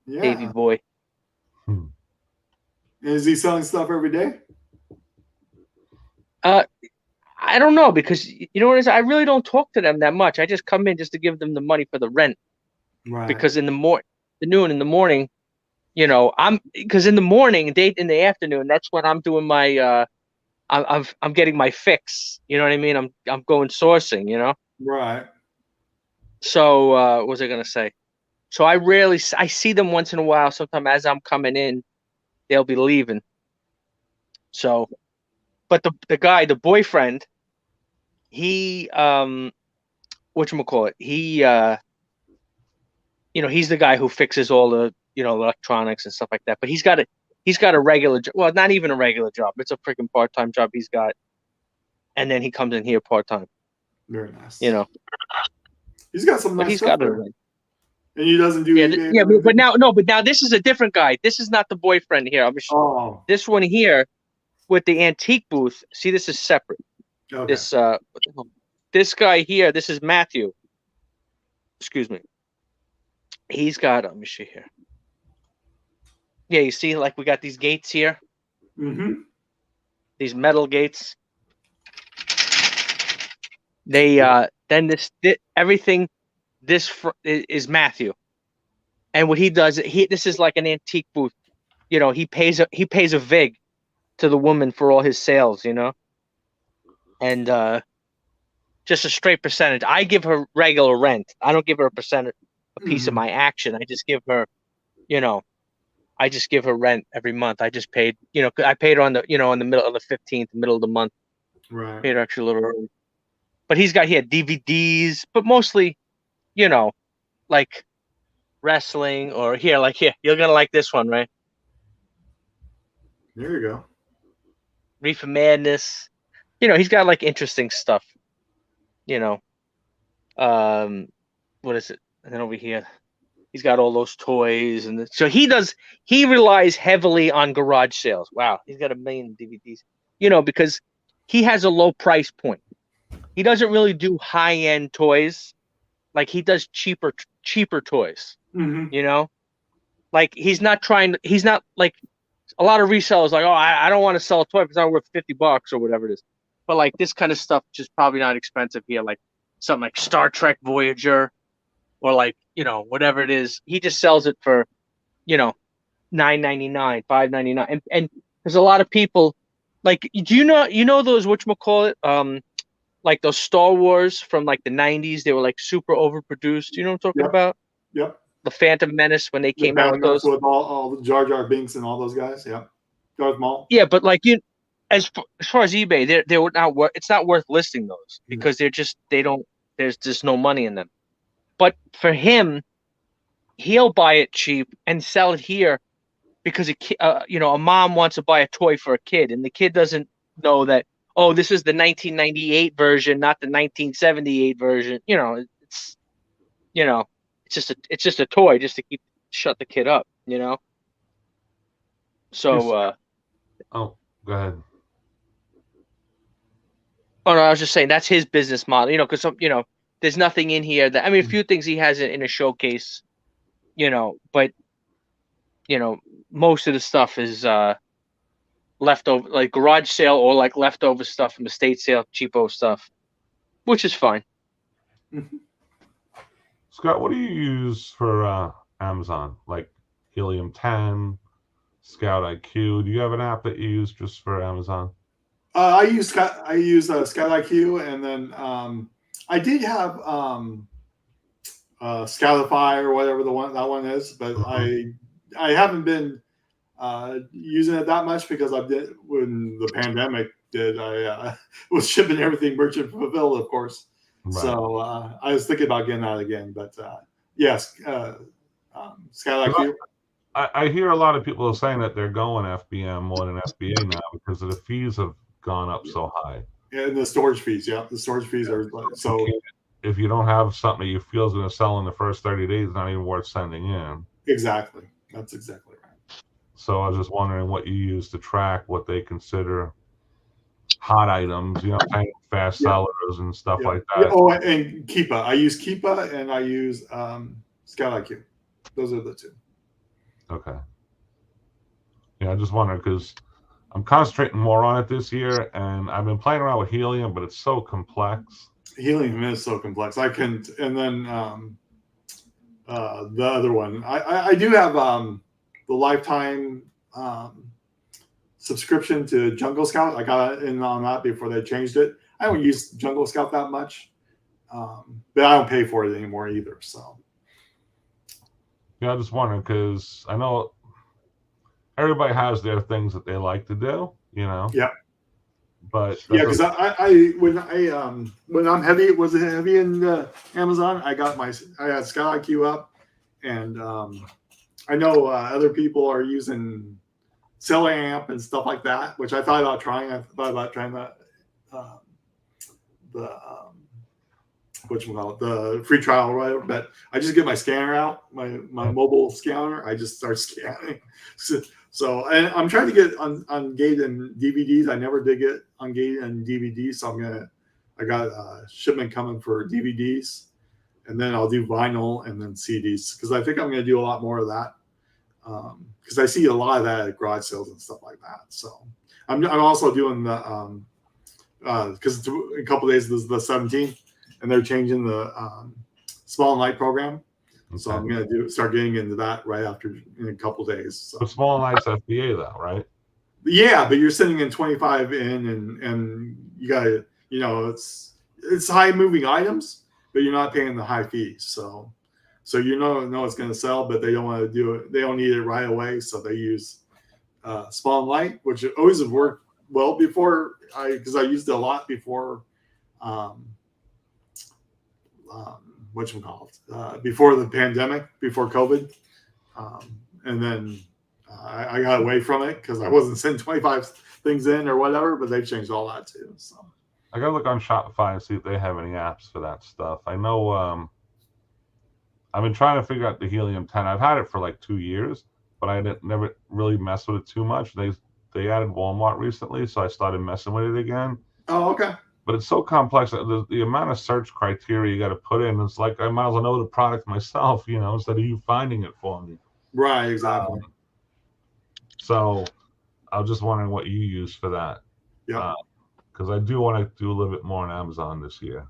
Yeah. Davey boy. Is he selling stuff every day? I don't know, because you know what it is? I really don't talk to them that much. I just come in just to give them the money for the rent. Right. Because in the morning, because in the morning, in the afternoon, that's when I'm doing my I'm getting my fix. You know what I mean? I'm going sourcing, Right. So what was I gonna say? So I see them once in a while. Sometime as I'm coming in, they'll be leaving. So, but the boyfriend, he whatchamacallit, he's the guy who fixes all the electronics and stuff like that. But he's got a regular job. Well, not even a regular job. It's a freaking part-time job he's got. And then he comes in here part-time. Very nice. He's got some But nice he's stuff got there. And he doesn't do eBay. Yeah, but now this is a different guy. This is not the boyfriend here. This one here with the antique booth. See, this is separate. Okay. This guy here, this is Matthew. Excuse me. He's got, let me see here. Yeah, you see, like we got these gates here. Mm-hmm. These metal gates. They everything. This is Matthew, and what he does, this is like an antique booth. He pays a vig to the woman for all his sales. And just a straight percentage. I give her regular rent. I don't give her a piece of my action. I just give her, rent every month. I just paid, I paid her on the, on the middle of the 15th, middle of the month. Right. Paid her actually a little early. But he had DVDs, but mostly, like wrestling or here, you're gonna like this one, right? There you go. Reefer Madness. He's got like interesting stuff. What is it? And then over here, he's got all those toys, and so he relies heavily on garage sales. Wow, he's got 1 million DVDs. Because he has a low price point. He doesn't really do high end toys, like he does cheaper toys. Mm-hmm. Like he's not like a lot of resellers like, oh, I don't want to sell a toy because I'm worth $50 or whatever it is. But like this kind of stuff just probably not expensive here, like something like Star Trek Voyager or like, whatever it is. He just sells it for, $9.99, $5.99. And there's a lot of people like, do you know those whatchamacallit, like those Star Wars from like the 90s, they were like super overproduced. You know what I'm talking about? Yep. The Phantom Menace when they came out with those. With all the Jar Jar Binks and all those guys. Yep. Darth Maul. Yeah, but like as far as eBay, they're not worth. It's not worth listing those because there's just no money in them. But for him, he'll buy it cheap and sell it here because a mom wants to buy a toy for a kid, and the kid doesn't know that. Oh, this is the 1998 version, not the 1978 version. It's just a toy just to shut the kid up. So. Oh, go ahead. Oh no, I was just saying that's his business model. Because there's nothing in here that a few things he has in a showcase. But most of the stuff is leftover, like garage sale or like leftover stuff from estate sale, cheapo stuff, which is fine. Scott, what do you use for Amazon? Like Helium 10, Scout IQ? Do you have an app that you use just for Amazon? I use Scout IQ, and then I did have Scoutify or whatever that one is, but I haven't been using it that much because when the pandemic I was shipping everything merchant fulfilled, of course. Right. So I was thinking about getting that again, but yes, Scout IQ. I hear a lot of people saying that they're going FBM more than FBA now because the fees have gone up so high. Yeah, and the storage fees. Yeah, the storage fees are so. If you don't have something that you feel is going to sell in the first 30 days, it's not even worth sending in. Exactly. That's exactly right. So I was just wondering what you use to track what they consider hot items, fast sellers and stuff like that. Yeah. Oh, and Keepa. I use Keepa and I use Scout IQ. Those are the two. Okay. Yeah, I just wondered because I'm concentrating more on it this year, and I've been playing around with Helium, but it's so complex. Helium is so complex. And then the other one, I do have the lifetime subscription to Jungle Scout. I got in on that before they changed it. I don't use Jungle Scout that much, but I don't pay for it anymore either. So Yeah, I'm just wondering because I know everybody has their things that they like to do, Yeah. but that Yeah, because doesn't. when I'm heavy, was it heavy in Amazon? I had Sky IQ up, and I know other people are using Selling Amp and stuff like that, which I thought about trying. I thought about trying uh, the the free trial or whatever. But I just get my scanner out, my mobile scanner. I just start scanning. So and I'm trying to get on Gate and DVDs. I never did get on Gate and DVDs, so I got a shipment coming for DVDs, and then I'll do vinyl and then CDs because I think I'm going to do a lot more of that because I see a lot of that at garage sales and stuff like that. So I'm also doing the because in a couple of days this is the 17th, and they're changing the small and light program. So I'm going to start getting into that right after in a couple of days. So. But small and light's FBA though, right? Yeah, but you're sending in 25 in, and you got to, it's high moving items, but you're not paying the high fees. So you know it's going to sell, but they don't want to do it. They don't need it right away, so they use small and light, which always have worked well before. Because I used it a lot before. Before the pandemic, before COVID, and then I got away from it because I wasn't sending 25 things in or whatever. But they've changed all that too. So I gotta look on Shopify and see if they have any apps for that stuff. I know I've been trying to figure out the Helium 10. I've had it for like 2 years, but I never really messed with it too much. They added Walmart recently, so I started messing with it again. Oh, okay. But it's so complex. The amount of search criteria you got to put in, it's like I might as well know the product myself, instead of you finding it for me. Right, exactly. So I was just wondering what you use for that. Yeah. Because I do want to do a little bit more on Amazon this year.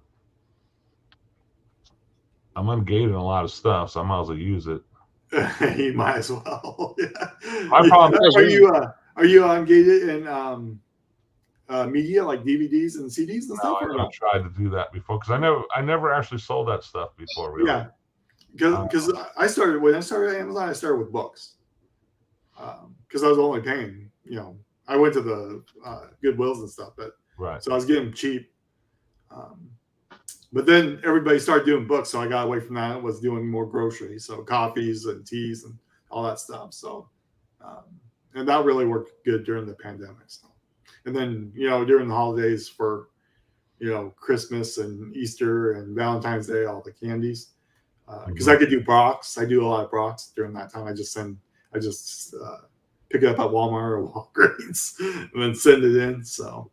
I'm ungated a lot of stuff, so I might as well use it. You might as well. Yeah. My problem Are you ungated in media like DVDs and CDs and stuff? I never tried to do that before because I never actually sold that stuff before. Really. Yeah, because when I started at Amazon, I started with books because I was only paying. I went to the Goodwills and stuff, but right. So I was getting cheap. But then everybody started doing books, so I got away from that. I was doing more groceries, so coffees and teas and all that stuff. So, and that really worked good during the pandemic. So. And then, during the holidays for, Christmas and Easter and Valentine's Day, all the candies. Because I could do Brock's. I do a lot of Brock's during that time. I just pick it up at Walmart or Walgreens and then send it in. So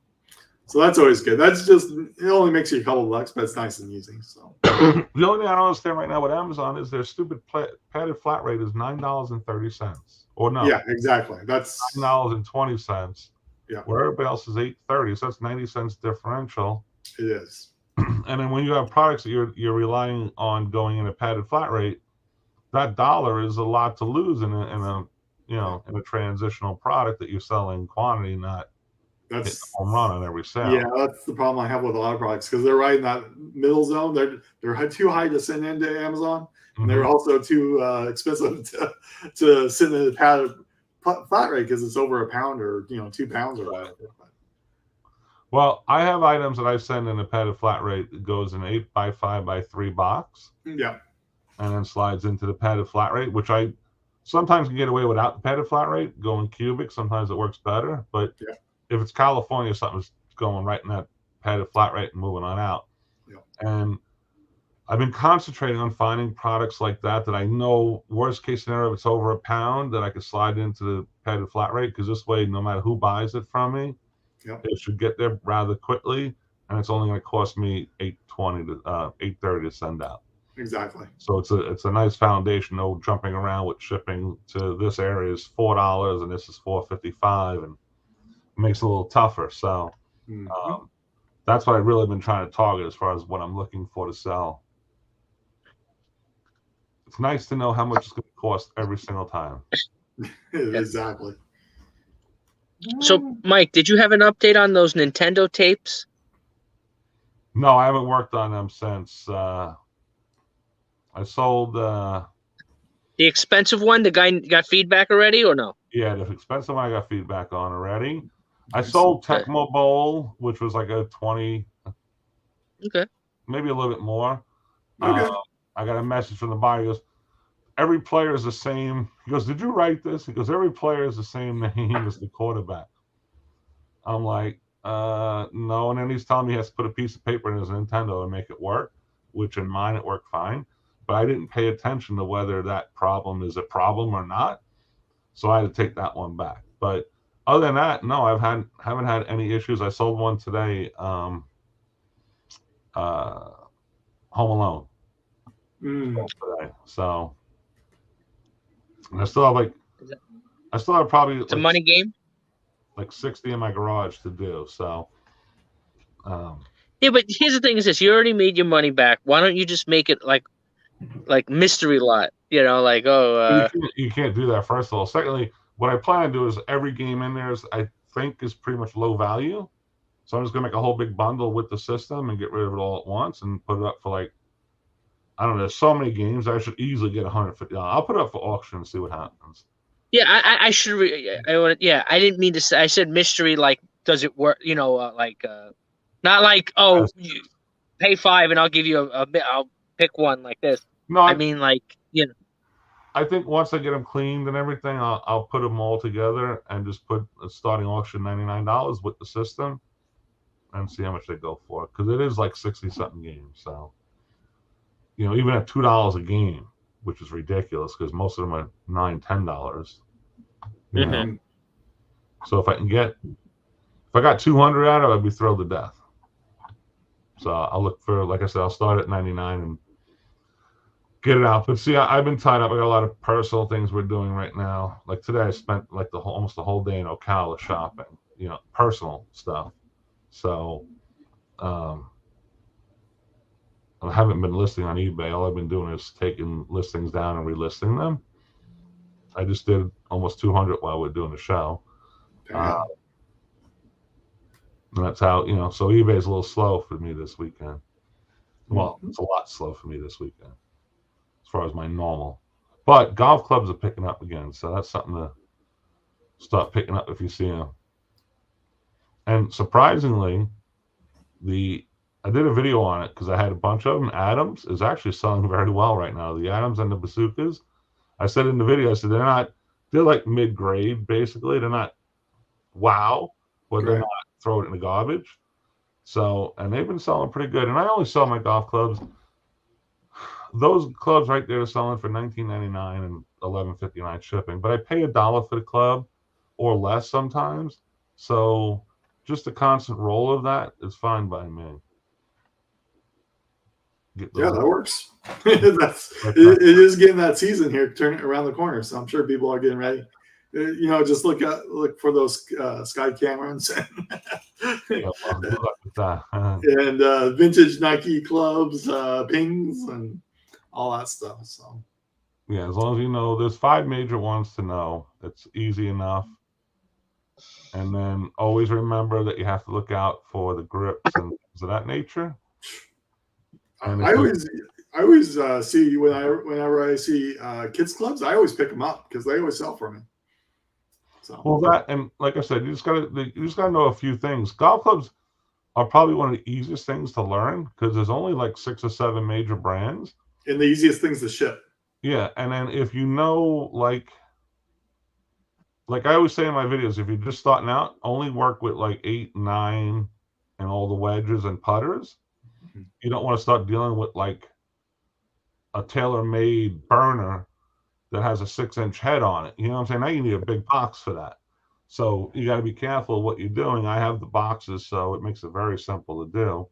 that's always good. It only makes you a couple bucks, but it's nice and easy. So the only thing I don't understand right now with Amazon is their stupid padded flat rate is $9.30. Or no. Yeah, exactly. That's $9.20. Yeah. Where everybody else is $8.30, so that's 90 cents differential. It is. And then when you have products that you're relying on going in a padded flat rate, that dollar is a lot to lose in a transitional product that you're selling quantity, not that's a home run on every sale. Yeah, that's the problem I have with a lot of products because they're right in that middle zone. They're too high to send into Amazon, and they're also too expensive to send in a padded flat rate because it's over a pound or 2 pounds or whatever. Well, I have items that I send in a padded flat rate that goes in 8x5x3 box. Yeah. And then slides into the padded flat rate, which I sometimes can get away without the padded flat rate, going cubic. Sometimes it works better. But if it's California, something's going right in that padded flat rate and moving on out. Yeah. And I've been concentrating on finding products like that I know worst case scenario, if it's over a pound, that I could slide into the padded flat rate because this way, no matter who buys it from me, it should get there rather quickly, and it's only going to cost me $8.20 to $8.30 to send out. Exactly. So it's a nice foundation. No jumping around with shipping to this area is $4 and this is $4.55, and it makes it a little tougher. So that's what I've really been trying to target as far as what I'm looking for to sell. It's nice to know how much it's going to cost every single time. Exactly. So, Mike, did you have an update on those Nintendo tapes? No, I haven't worked on them since I sold. The expensive one, the guy got feedback already or no? Yeah, the expensive one I got feedback on already. I sold Tecmo Bowl, which was like a 20, Okay. maybe a little bit more. Okay. I got a message from the buyer. He goes, every player is the same. He goes, did you write this? He goes, every player is the same name as the quarterback. I'm like, no. And then he's telling me he has to put a piece of paper in his Nintendo and make it work, which in mine it worked fine. But I didn't pay attention to whether that problem is a problem or not. So I had to take that one back. But other than that, no, haven't had any issues. I sold one today, Home Alone. Today. So and I still have probably It's a money game. like 60 in my garage to do. So Yeah, but here's the thing: is this? You already made your money back. Why don't you just make it like mystery lot? You know, like you can't do that. First of all, secondly, what I plan to do is every game in there I think is pretty much low value. So I'm just gonna make a whole big bundle with the system and get rid of it all at once and put it up for like, I don't know. There's so many games I should easily get $150. I'll put it up for auction and see what happens. Yeah, I should. I didn't mean to say. I said mystery. Like, does it work? You know, not like you pay $5 and I'll give you I'll pick one like this. No, I mean like I think once I get them cleaned and everything, I'll put them all together and just put a starting auction $99 with the system and see how much they go for, because it is like 60-something games. So, even at $2 a game, which is ridiculous because most of them are $9-10. Mm-hmm. So if I got 200 out of it, I'd be thrilled to death. So I'll look for, like I said, I'll start at 99 and get it out. But see, I've been tied up. I got a lot of personal things we're doing right now. Like today, I spent like almost the whole day in Ocala shopping, personal stuff. So I haven't been listing on eBay. All I've been doing is taking listings down and relisting them. I just did almost 200 while we're doing the show. And that's how, so eBay is a little slow for me this weekend. Well, it's a lot slow for me this weekend as far as my normal. But golf clubs are picking up again. So that's something to start picking up if you see them. And surprisingly, I did a video on it because I had a bunch of them. Adams is actually selling very well right now. The Adams and the bazookas. I said in the video, I said they're like mid-grade basically. They're not wow, but they're not throw it in the garbage. So, and they've been selling pretty good. And I only sell my golf clubs. Those clubs right there are selling for $19.99 and $11.59 shipping. But I pay $1 for the club or less sometimes. So just the constant roll of that is fine by me. Yeah, that works. It is getting that season here, turning around the corner. So I'm sure people are getting ready. Just look for those Sky Camerons and vintage Nike clubs, pings, and all that stuff. So yeah, as long as there's 5 major ones to know. It's easy enough. And then always remember that you have to look out for the grips and things of that nature. And I always see whenever I see kids clubs, I always pick them up because they always sell for me. So. Well, that, and like I said, you just gotta know a few things. Golf clubs are probably one of the easiest things to learn because there's only like 6 or 7 major brands, and the easiest things to ship. Yeah, and then if like I always say in my videos, if you're just starting out, only work with like 8, 9, and all the wedges and putters. Mm-hmm. You don't want to start dealing with like a tailor-made burner that has a 6-inch head on it. You know what I'm saying? Now you need a big box for that. So you got to be careful of what you're doing. I have the boxes, so it makes it very simple to do.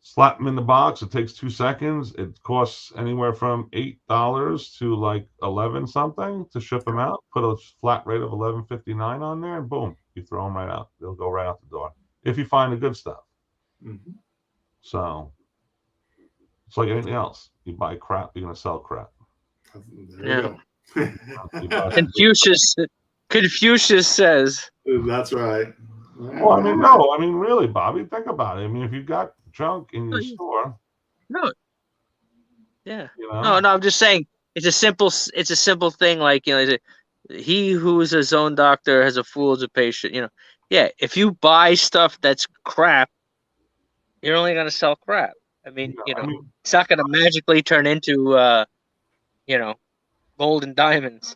Slap them in the box. It takes 2 seconds. It costs anywhere from $8 to like 11 something to ship them out. Put a flat rate of $11.59 on there, and boom, you throw them right out. They'll go right out the door if you find the good stuff. Mm-hmm. So it's like anything else. You buy crap, you're gonna sell crap. Yeah. Confucius says. That's right. Well, I mean, no, I mean, really, Bobby, think about it. I mean, if you got junk in your store, no, yeah, no, I'm just saying It's a simple thing. Like, you know, they say, he who is his own doctor has a fool as a patient. You know, yeah. If you buy stuff that's crap, you're only gonna sell crap. I mean, you I know, mean, it's not gonna magically turn into you know, gold and diamonds.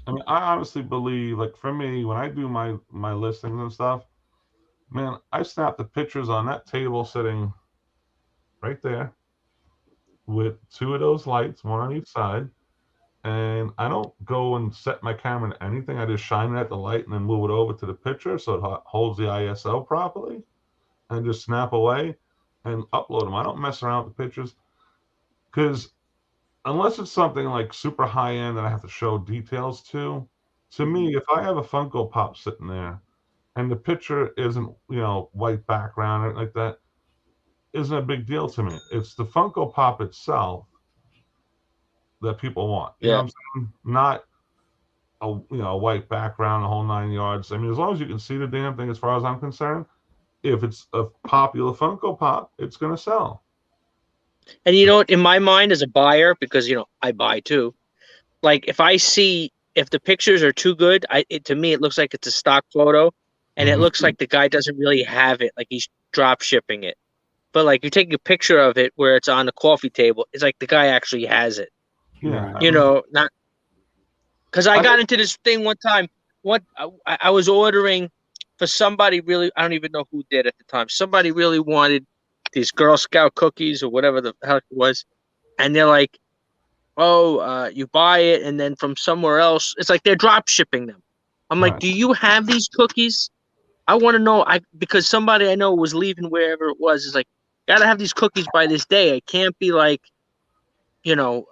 I honestly believe, like for me, when I do my listings and stuff, man, I snap the pictures on that table sitting right there with two of those lights, one on each side, and I don't go and set my camera to anything. I just shine it at the light and then move it over to the picture so it holds the ISO properly, and just snap away and upload them. I don't mess around with the pictures because unless it's something like super high end that I have to show details to me, if I have a Funko Pop sitting there and the picture isn't, white background or like that, isn't a big deal to me. It's the Funko Pop itself that people want. You know Yeah. what I'm saying? Not a white background, the whole 9 yards. I mean, as long as you can see the damn thing, as far as I'm concerned, if it's a popular Funko Pop, it's gonna sell. And you know what? In my mind, as a buyer, because you know I buy too. Like if the pictures are too good, to me it looks like it's a stock photo, and it looks like the guy doesn't really have it, like he's drop shipping it. But like you're taking a picture of it where it's on the coffee table, it's like the guy actually has it. Yeah, Right. You know, not because I got into this thing one time. I was ordering for somebody really, I don't even know who did at the time. Somebody really wanted these Girl Scout cookies or whatever the heck it was, and they're like, "Oh, you buy it, and then from somewhere else, it's like they're drop shipping them." I'm like, Right. "Do you have these cookies? I want to know." Because somebody I know was leaving wherever it was. Is like, gotta have these cookies by this day. It can't be like, you know,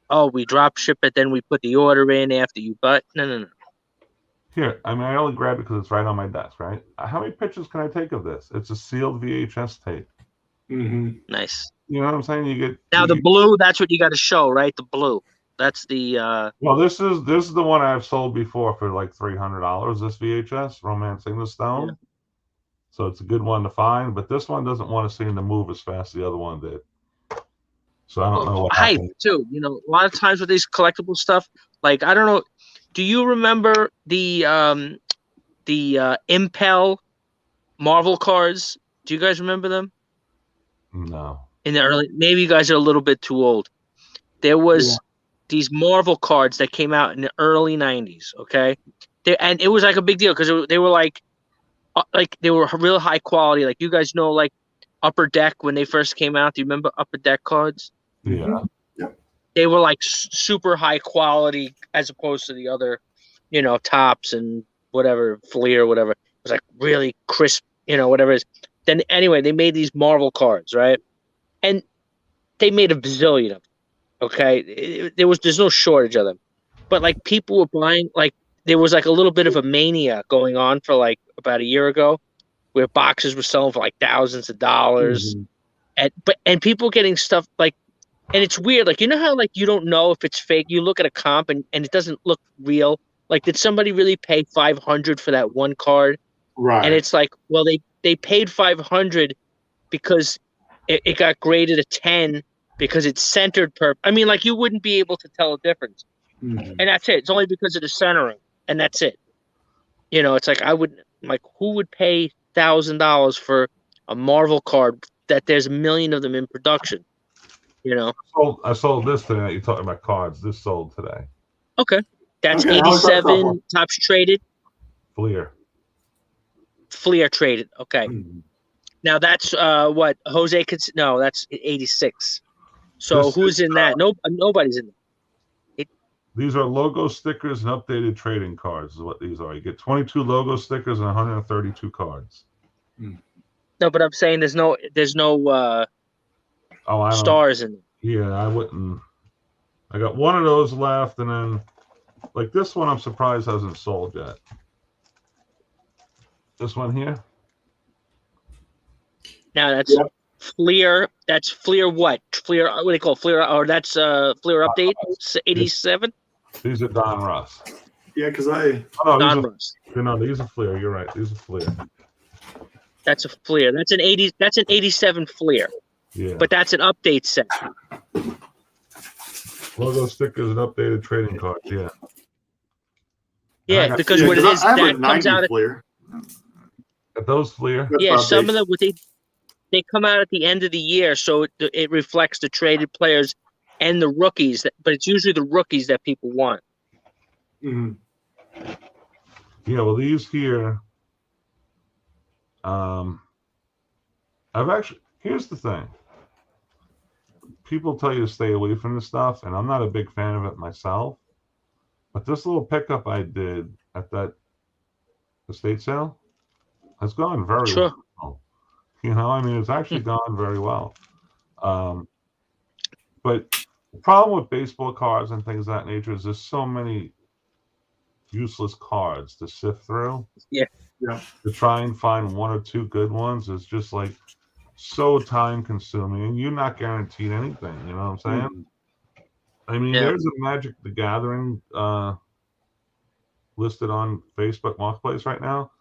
oh, we drop ship it, then we put the order in after you. But no. Here, I mean, I only grabbed it because it's right on my desk, right? How many pictures can I take of this? It's a sealed VHS tape. Mm-hmm. Nice. You know what I'm saying? Now the blue, that's what you got to show, right? The blue. That's the. Well, this is the one I've sold before for like $300. This VHS, Romancing the Stone. Yeah. So it's a good one to find, but this one doesn't want to seem to move as fast as the other one did. So I don't know what hype happened. too. You know, a lot of times with these collectible stuff, like I don't know. Do you remember the Impel Marvel cards? Do you guys remember them? No. In the early, maybe you guys are a little bit too old. There was these Marvel cards that came out in the early '90s. Okay, and it was like a big deal because they were like they were real high quality. Like you guys know, like Upper Deck when they first came out. Do you remember Upper Deck cards? Yeah. Yep. They were like super high quality as opposed to the other, you know, Tops and whatever, Fleer or whatever. It was like really crisp, you know, whatever it is. Then anyway, they made these Marvel cards, right? And they made a bazillion of them. Okay, there's no shortage of them, but like people were buying, like there was like a little bit of a mania going on for like about a year ago, where boxes were selling for like thousands of dollars, and people getting stuff like, and it's weird, like you know how like you don't know if it's fake. You look at a comp and it doesn't look real. Like did somebody really pay $500 for that one card? Right. And it's like, well, they paid $500 because it got graded a 10 because it's centered I mean, like you wouldn't be able to tell a difference. Mm-hmm. And that's it. It's only because of the centering, and that's it. You know, it's like who would pay $1,000 for a Marvel card that there's a million of them in production? You know. I sold this today. You're talking about cards. This sold today. Okay, that's Okay, how much that sell 87 Tops traded. Fleer. Fleer traded. Okay. Mm-hmm. Now that's what Jose could. No, that's 86. So This who's is, in that? Nobody's in it. These are logo stickers and updated trading cards is what these are. You get 22 logo stickers and 132 cards. No, but I'm saying there's no stars in it. Yeah, I wouldn't. I got one of those left, and then like this one, I'm surprised hasn't sold yet. This one here. Now that's Fleer. That's Fleer what? Fleer, what do they call it? Fleer? Or that's Fleer update 87. These are Don Russ. Yeah, because Don Russ. No, these are Fleer. You're right. These are Fleer. That's a Fleer. That's an 80. That's an 87 Fleer. Yeah. But that's an update set. Logo stickers and updated trading cards. Yeah. Yeah, got- because Yeah, what it 'cause is, I have a that comes 90 out. Fleer. At those Fleer. That's Yeah, about some of base. them they come out at the end of the year, so it reflects the traded players and the rookies. But it's usually the rookies that people want. Mhm. Yeah, well, these here, here's the thing. People tell you to stay away from this stuff, and I'm not a big fan of it myself. But this little pickup I did at that estate sale has gone very Sure. well. You know, I mean, it's actually gone very well. But the problem with baseball cards and things of that nature is there's so many useless cards to sift through. Yeah. To try and find one or two good ones is just like so time consuming, and you're not guaranteed anything. You know what I'm saying? I mean, Yeah. there's a Magic the Gathering listed on Facebook Marketplace right now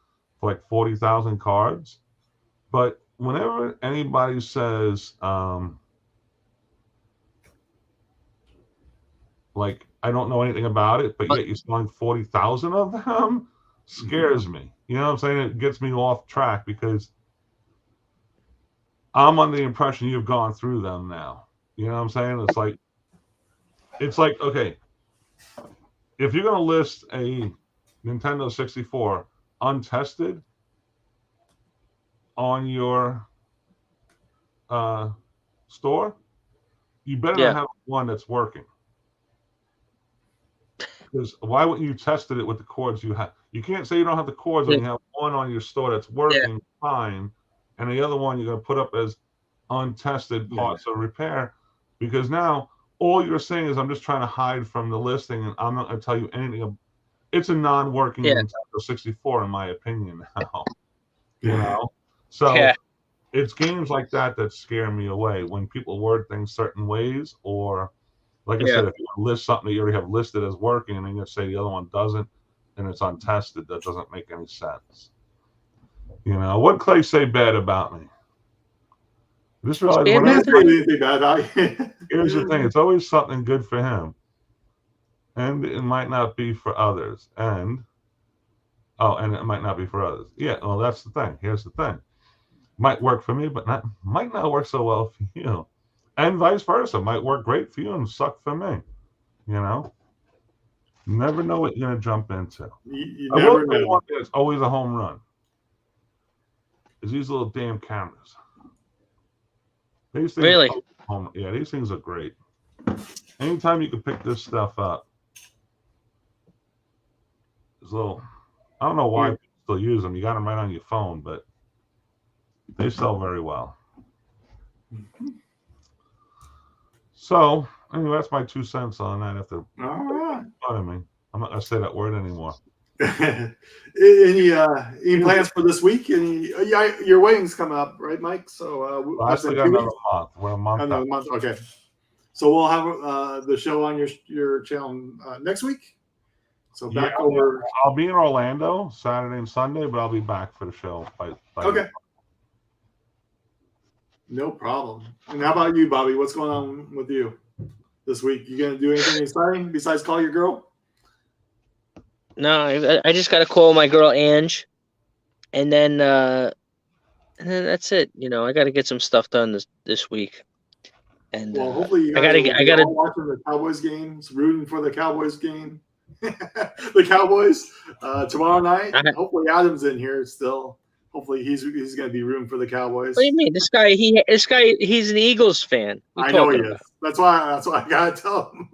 for like 40,000 cards. But whenever anybody says, like, I don't know anything about it, but yet you're selling 40,000 of them, scares me. You know what I'm saying? It gets me off track because I'm under the impression you've gone through them now. You know what I'm saying? It's like, okay, if you're going to list a Nintendo 64 untested on your store, you better Yeah. not have one that's working. Because why wouldn't you tested it with the cords you have? You can't say you don't have the cords when you have one on your store that's working fine, and the other one you're going to put up as untested parts of repair, because now all you're saying is I'm just trying to hide from the listing, and I'm not going to tell you anything. It's a non-working Nintendo 64, in my opinion. Now, you know, so it's games like that that scare me away when people word things certain ways, or like I said, if you list something that you already have listed as working, and then you say the other one doesn't, and it's untested, that doesn't make any sense. You know, what Clay say bad about me? This realize Bad here's the thing: it's always something good for him, and it might not be for others. And it might not be for others. Yeah, well, that's the thing. Here's the thing: might work for me, but might not work so well for you, and vice versa. Might work great for you and suck for me. You know, never know what you're gonna jump into. You never know. It's always a home run. Is these little damn cameras? These things Really? Yeah, these things are great. Anytime you can pick this stuff up, it's little. I don't know why people still use them. You got them right on your phone, but they sell very well. So, anyway, that's my 2 cents on that. If they're part of me, I'm not gonna say that word anymore. Any plans for this week? Your wedding's coming up, right, Mike? So I still got another month. We're a month. Another month. Okay. So we'll have the show on your channel next week. So back over. I'll be in Orlando Saturday and Sunday, but I'll be back for the show. Okay. No problem. And how about you, Bobby? What's going on with you this week? You gonna do anything exciting besides call your girl? No, I just got to call my girl Ange, and then that's it. You know, I got to get some stuff done this week. And hopefully you guys I got to watching the Cowboys games, rooting for the Cowboys game. The Cowboys tomorrow night. Hopefully Adam's in here still. Hopefully he's going to be rooting for the Cowboys. What do you mean? This guy he's an Eagles fan. I know he is. That's why I got to tell him.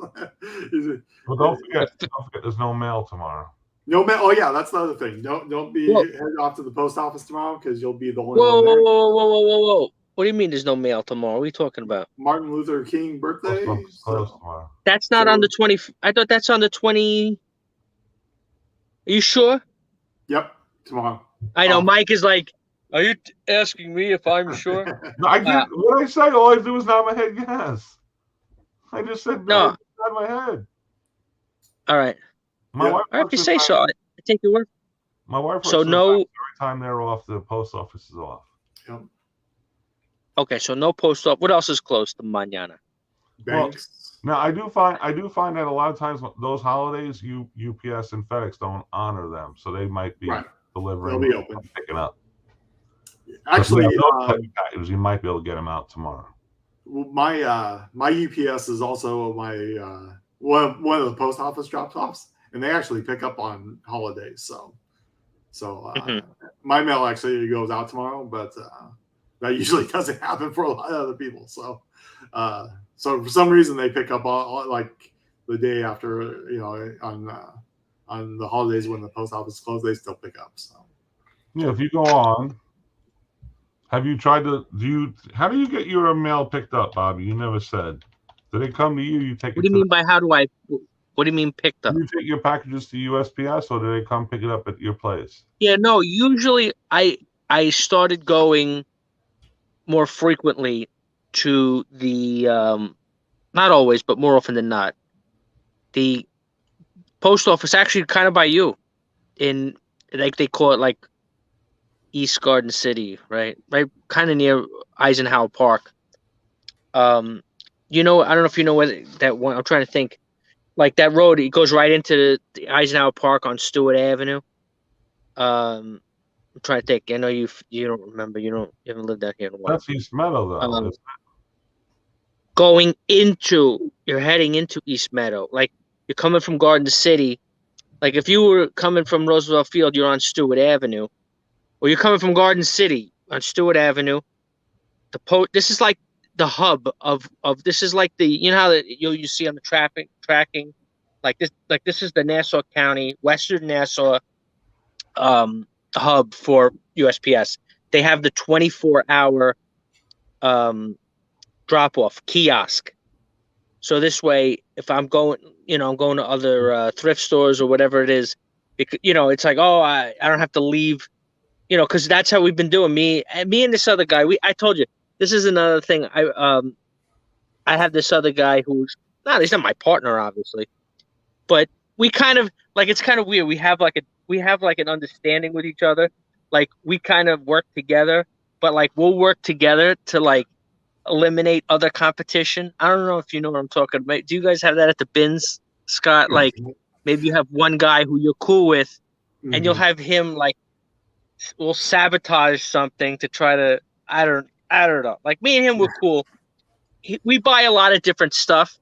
Well, don't forget, there's no mail tomorrow. No mail. Oh yeah, that's the other thing. Don't be headed off to the post office tomorrow because you'll be the only one there. Whoa! What do you mean? There's no mail tomorrow? What are you talking about? Martin Luther King birthday. Tomorrow. That's not on the 20. I thought that's on the 20. Are you sure? Yep, tomorrow. I know. Mike is like, are you asking me if I'm sure? No, I get what I say. All I do is nod my head. Yes, I just said no. Nod my head. All right. My wife. If you say so, I take your word. My wife. So no. Every time they're off, the post office is off. Yep. Okay, so no post office. What else is closed to mañana? Banks. Now I do find that a lot of times those holidays, UPS and FedEx don't honor them, so they might be Right. delivering, They'll be open. picking up. Actually, those type of packages, you might be able to get them out tomorrow. my UPS is also my one of the post office drop offs, and they actually pick up on holidays. So my mail actually goes out tomorrow, but that usually doesn't happen for a lot of other people. So for some reason they pick up all like the day after, on the holidays when the post office is closed, they still pick up. So yeah, if you go on, have you tried to how do you get your mail picked up, Bobby? You never said. Do they come to you? You take What do you mean by how do I? What do you mean picked up? Do you take your packages to USPS, or do they come pick it up at your place? Yeah, no. Usually, I started going more frequently to the not always, but more often than not, the post office actually kind of by you, in like they call it like East Garden City, right kind of near Eisenhower Park. I don't know if you know where that one. I'm trying to think. Like that road, it goes right into the Eisenhower Park on Stewart Avenue. I'm trying to think. I know you don't remember. You haven't lived out here in a while. That's East Meadow, though. You're heading into East Meadow. Like you're coming from Garden City. Like if you were coming from Roosevelt Field, you're on Stewart Avenue, or you're coming from Garden City on Stewart Avenue. This is like the hub of this is like the how that you see on the tracking, like this is the Nassau County, Western Nassau hub for USPS. They have the 24-hour drop off kiosk. So this way, if I'm going, I'm going to other thrift stores or whatever it is, because it's like, oh, I don't have to leave, because that's how we've been doing. Me and this other guy. I told you this is another thing. I have this other guy he's not my partner, obviously, but we kind of like it's kind of weird. We have like an understanding with each other. Like we kind of work together, but like we'll work together to like eliminate other competition. I don't know if you know what I'm talking about. Do you guys have that at the bins, Scott? Like maybe you have one guy who you're cool with, and you'll have him like will sabotage something to try to I don't know. Like me and him were cool. We buy a lot of different stuff,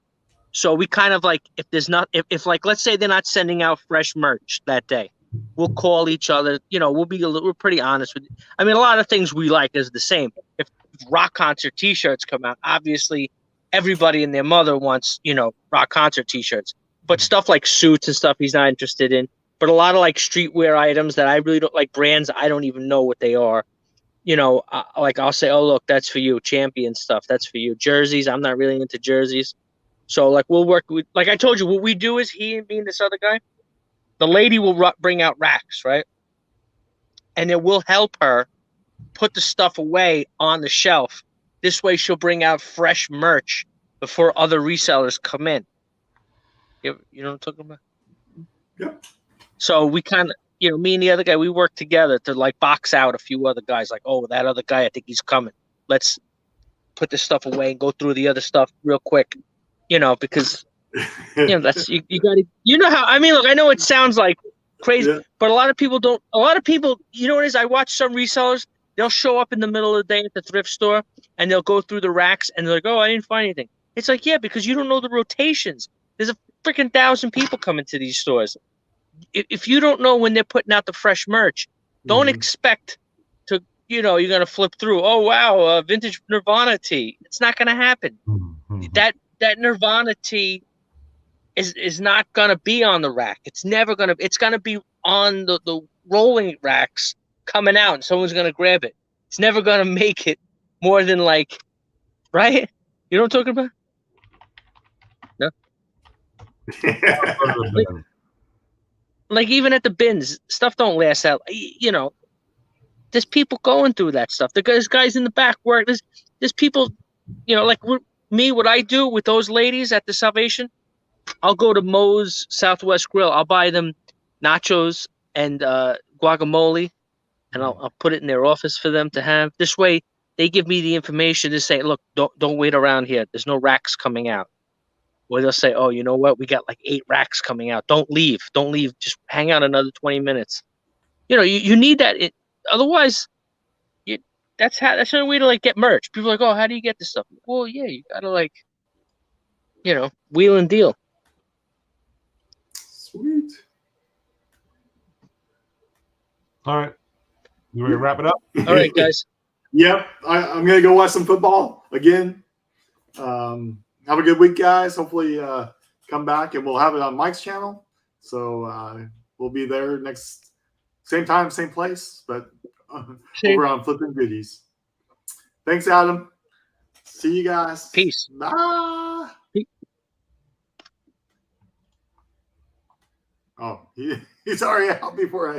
so we kind of like if like let's say they're not sending out fresh merch that day, we'll call each other. We're pretty honest with. I mean, a lot of things we like is the same. If rock concert T-shirts come out, obviously everybody and their mother wants rock concert T-shirts. But stuff like suits and stuff he's not interested in. But a lot of like streetwear items that I really don't like, brands I don't even know what they are. Like I'll say, oh look, that's for you. Champion stuff, that's for you. Jerseys, I'm not really into jerseys. So like we'll work with, like I told you, what we do is me and this other guy, the lady will bring out racks, right? And it will help her put the stuff away on the shelf. This way she'll bring out fresh merch before other resellers come in. You know what I'm talking about? Yeah. So we kind of, me and the other guy, we work together to like box out a few other guys. Like, oh, that other guy, I think he's coming. Let's put this stuff away and go through the other stuff real quick. Because that's you got to. How I mean. Look, I know it sounds like crazy, but a lot of people don't. A lot of people, what it is? I watch some resellers. They'll show up in the middle of the day at the thrift store and they'll go through the racks and they're like, oh, I didn't find anything. It's like, yeah, because you don't know the rotations. There's a freaking 1,000 people coming to these stores. If you don't know when they're putting out the fresh merch, don't expect to, you're going to flip through. Oh, wow, vintage Nirvana tee. It's not going to happen. That Nirvana tee is not going to be on the rack. It's never going to. It's going to be on the rolling racks coming out, and someone's going to grab it. It's never going to make it more than like, right? You know what I'm talking about? No. Like even at the bins, stuff don't last out. There's people going through that stuff. There's guys in the back work. There's people, like what I do with those ladies at the Salvation, I'll go to Moe's Southwest Grill. I'll buy them nachos and guacamole, and I'll put it in their office for them to have. This way, they give me the information to say, look, don't wait around here. There's no racks coming out. Or they'll say, "Oh, you know what? We got like 8 racks coming out. Don't leave. Don't leave. Just hang out another 20 minutes." You need that. Otherwise, that's the only way to like get merch. People are like, "Oh, how do you get this stuff?" Well, yeah, you gotta like, wheel and deal. Sweet. All right. You ready to wrap it up? All right, guys. Yep. I'm going to go watch some football again. Have a good week, guys. Hopefully come back, and we'll have it on Mike's channel. So we'll be there next same time, same place, but over on Flipping Goodies. Thanks, Adam. See you guys. Peace. Bye. Oh, he's already out before I